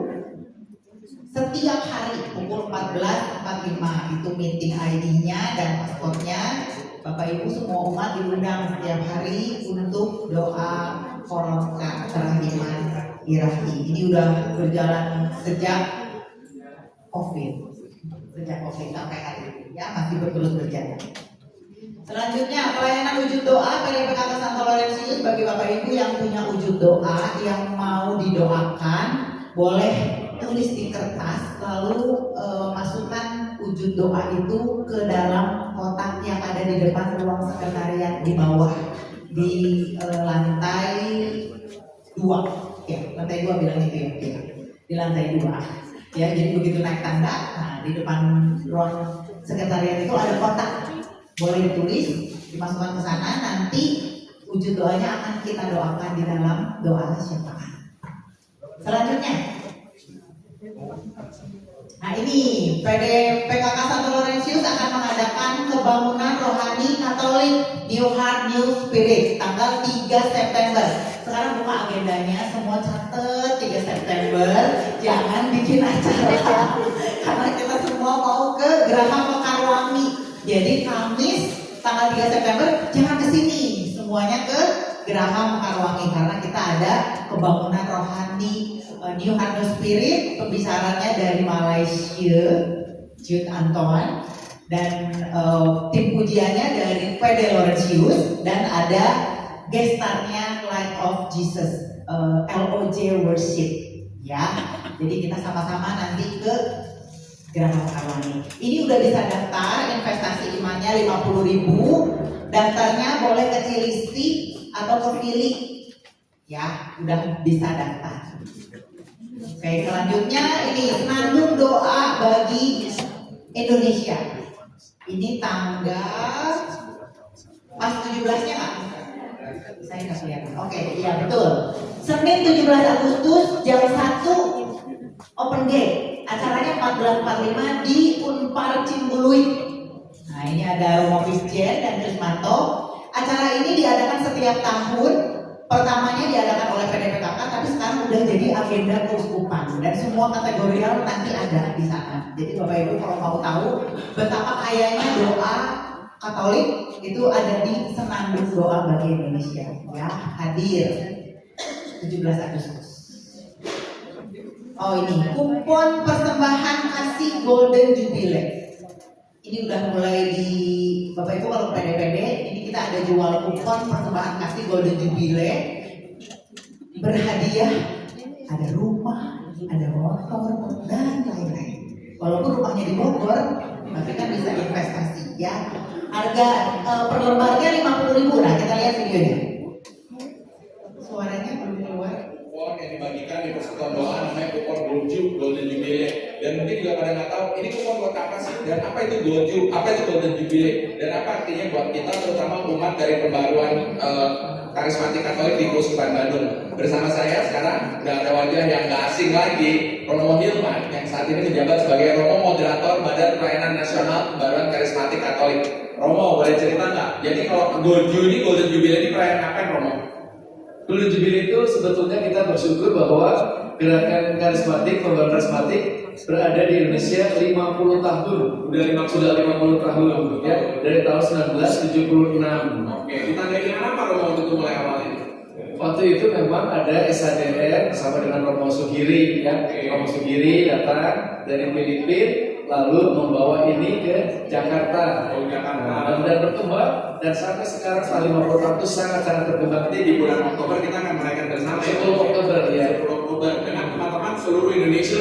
setiap hari pukul 14.45. Itu meeting ID-nya dan paspornya. Bapak Ibu semua umat diundang setiap hari untuk doa Korokan Rahimat Ilahi. Ini udah berjalan sejak COVID. Sejak COVID sampai hari ini ya, masih terus berjalan. Selanjutnya pelayanan wujud doa PD PKK Santo Laurentius. Bagi Bapak Ibu yang punya wujud doa yang mau didoakan, boleh tulis di kertas lalu masukkan wujud doa itu ke dalam kotak yang ada di depan ruang sekretariat di bawah di lantai 2 ya, lantai 2 bilang itu ya, di lantai 2 ya. Jadi begitu naik tangga, nah di depan ruang sekretariat itu ada kotak, boleh ditulis, dimasukkan ke sana. Nanti wujud doanya akan kita doakan di dalam doa syafaat. Selanjutnya, nah ini PD PKK Santo Laurentius akan mengadakan kebangunan rohani Katolik New Heart New Spirit tanggal 3 September. Sekarang buka agendanya, semua catat 3 September. Jangan bikin acara karena kita semua mau ke Geraha Mekarwangi. Jadi Kamis tanggal 3 September jangan ke sini, semuanya ke Geraha Mekarwangi karena kita ada kebangunan rohani New Heart New Spirit. Pembicaranya dari Malaysia, Jude Anton, dan tim pujiannya dari PD Laurentius, dan ada gestarnya Light of Jesus, LOJ Worship ya. Jadi kita sama-sama nanti ke Geraha Mekarwangi. Ini udah bisa daftar, investasi imannya 50.000. Daftarnya boleh ke Cilisti atau ke Philly ya, udah bisa daftar. Oke, selanjutnya ini senandung doa bagi Indonesia. Ini tanggal pas 17-nya nggak? Saya nggak kelihatan. Oke, iya betul. Senin 17 Agustus jam 1 open gate. Acaranya 14.45 di Unpar Cimbuluit. Nah, ini ada Romo Visjen dan Trismanto. Acara ini diadakan setiap tahun Pertamanya diadakan oleh PDPKK, tapi sekarang udah jadi agenda keuskupan dan semua kategorial nanti ada di sana. Jadi Bapak Ibu kalau mau tahu betapa kayanya doa Katolik itu ada di Senandung Doa bagi Indonesia, ya, hadir 17 Agustus. Oh ini kupon persembahan kasih Golden Jubilee. Ini udah mulai di Bapak Ibu kalau PDPD, ini kita ada jual kupon persembahan kasih Golden Jubilee. Berhadiah, ada rumah, ada motor, dan lain-lain. Walaupun rumahnya di Bogor, tapi kan bisa investasi ya. Harga per lembarnya 50.000. Nah kita lihat videonya. Suaranya belum keluar. Kupon yang dibagikan di persekutuan doa namanya kupon Golden Jubilee. Dan mungkin juga pada nggak tahu ini kupon buat apa sih, dan apa itu Golden Jubilee, dan apa artinya buat kita terutama umat dari pembaruan karismatik Katolik di Keuskupan Bandung. Bersama saya sekarang udah ada wajah yang nggak asing lagi, Romo Hilman yang saat ini menjabat sebagai Romo Moderator Badan Pelayanan Nasional Pembaruan Karismatik Katolik. Romo, boleh cerita nggak? Jadi kalau Golden Jubilee ini perayaan apa, Romo? Golden Jubilee itu sebetulnya kita bersyukur bahwa gerakan karismatik, pembaruan karismatik berada di Indonesia 50 tahun. Sudah 50 tahun ya, dari tahun 1976. Oke, ditandai dengan apa Romo waktu itu mulai awal ini? Waktu itu memang ada SADR bersama dengan Romo Sugiri ya. Romo Sugiri datang dari Filipina lalu membawa ini ke Jakarta. Dan berkembang dan sampai sekarang setelah 50 tahun itu sangat-sangat berkembang. Nanti di bulan Oktober kita akan merayakan bersama 10 Oktober ya. 10 Oktober dengan teman-teman seluruh Indonesia.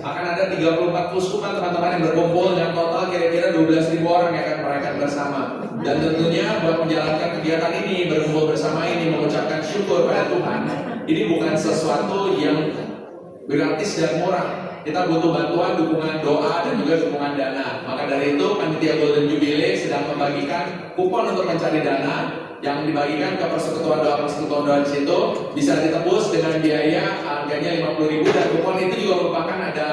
Akan ada 34 keuskupan teman-teman yang berkumpul dengan total kira-kira 12.000 orang yang akan merayakan bersama. Dan tentunya buat menjalankan kegiatan ini, berkumpul bersama ini, mengucapkan syukur pada Tuhan, ini bukan sesuatu yang gratis dan murah. Kita butuh bantuan, dukungan doa, dan juga dukungan dana. Maka dari itu, Panitia Golden Jubilee sedang membagikan kupon untuk mencari dana yang dibagikan ke persekutuan doa di situ bisa ditebus dengan biaya harganya 50.000, dan kupon itu juga merupakan ada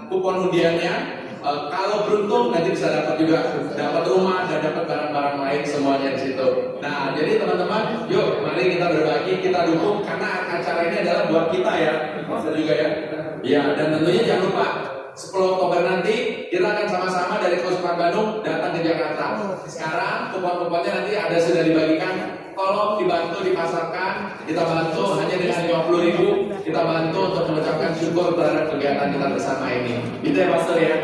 kupon undiannya. Kalau beruntung nanti bisa dapat rumah dan dapat barang-barang lain semuanya di situ. Nah, jadi teman-teman, yuk mari kita berbagi, kita dukung karena acara ini adalah buat kita ya. Maksudnya juga ya. Ya, dan tentunya jangan lupa 10 Oktober nanti kita akan sama-sama dari Keuskupan Bandung datang ke Jakarta. Sekarang kupon-kuponnya nanti sudah dibagikan. Tolong dibantu dipasarkan, kita bantu hanya dengan 50.000, kita bantu untuk mengucapkan syukur terhadap kegiatan kita bersama ini. Itu ya Pastor ya.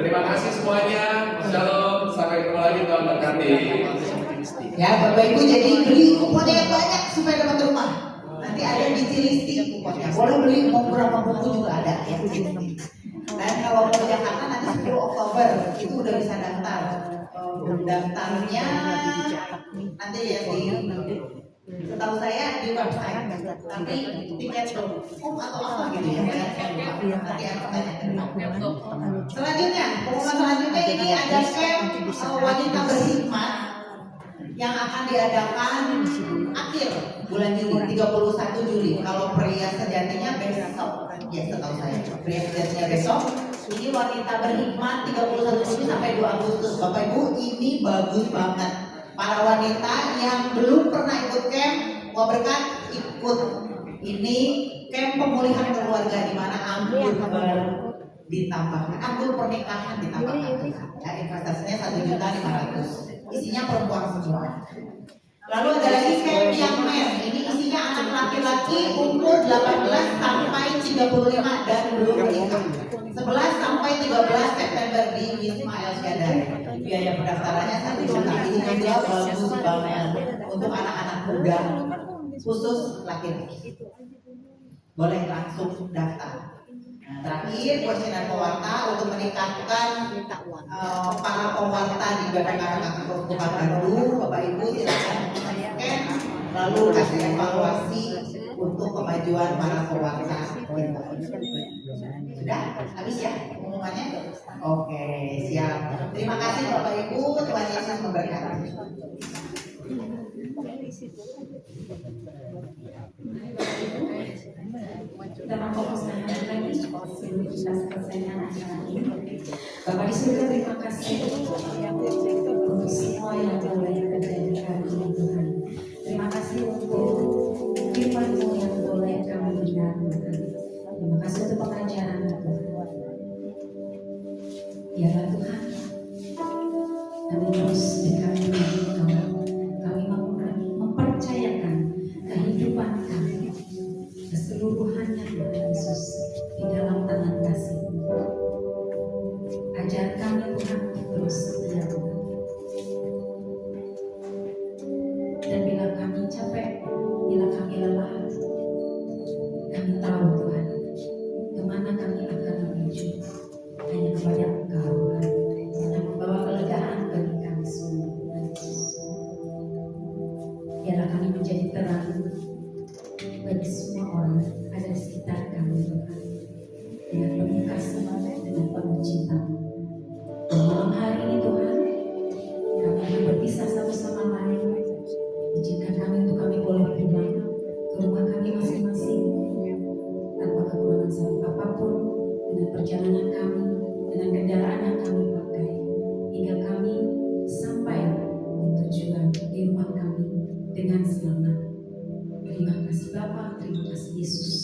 Terima kasih semuanya. Shalom, sampai ketemu lagi, Tuhan berkati. Ya Bapak Ibu, jadi beli kuponnya yang banyak supaya dapat rumah. Nanti ada di Cilisti kuponnya. Boleh beli, mau berapa buku juga ada ya. Dan kalau mau Jakarta nanti 10 Oktober itu udah bisa daftar. Daftarnya nanti ya di, setahu saya di website, tapi tiket.com atau apa gitu ya. Nanti akan tanya. Selanjutnya, pengumuman selanjutnya ini ada camp wanita berhikmat yang akan diadakan akhir bulan Juli, 31 Juli. Kalau pria sejatinya besok, ya setahu saya, pria sejatinya besok. Ini wanita berhikmat 31 Juli sampai 2 Agustus. Bapak Ibu, ini bagus banget. Para wanita yang belum pernah ikut camp, mau berkat ikut. Ini camp pemulihan keluarga di mana anggur baru ditambahkan, anggur pernikahan ditambahkan. Ya, investasinya 1.500.000. Isinya perempuan semua. Lalu ada lagi camp yang men. Ini isinya anak laki-laki umur 18 sampai 35 dan belum menikah. 11 sampai 13 September di Wisma El Shaddai. Biaya pendaftarannya 1 juta. Ini juga bagus banget untuk anak-anak muda, khusus laki-laki. Boleh langsung daftar. Nah, terakhir kuesioner pewarta untuk meningkatkan para pewarta di BPKK Keuskupan Bandung. Bapak Ibu silakan scan, lalu kasih evaluasi untuk kemajuan para pewarta. Sudah habis ya pengumumannya? Oke, siap. Terima kasih Bapak Ibu, Tuhan Yesus memberkati. Kita memfokuskan lagi sebelum kita selesaikan acara ini. Bapak di surga, terima kasih untuk semua yang telah terjadi hari ini Tuhan. Terima kasih untuk dekat dengan Engkau. Kami mau mempercayakan kehidupan kami keseluruhannya Tuhan Yesus di dalam tangan kasih-Mu. Ajar kami Tuhan untuk terus setia Tuhan. Dan bila kami capek, bila kami lelah, kami tahu Tuhan kemana kami akan menuju. Hanya kepada Engkau Tuhan yang membawa kelegaan bagi kami semua Tuhan Yesus. Biarlah kami menjadi terang bagi semua orang ada di sekitar kami Tuhan, dengan penuh kasih, dengan penuh cinta. Dan malam hari ini Tuhan, kami akan berpisah satu sama lain. Izinkan kami untuk kami boleh pulang ke rumah kami masing-masing tanpa kekurangan satu apapun dengan perjalanan kami, dengan kendaraan yang kami pakai, hingga kami sampai di tujuan di rumah kami dengan selamat. Terima kasih Bapa, terima kasih Yesus.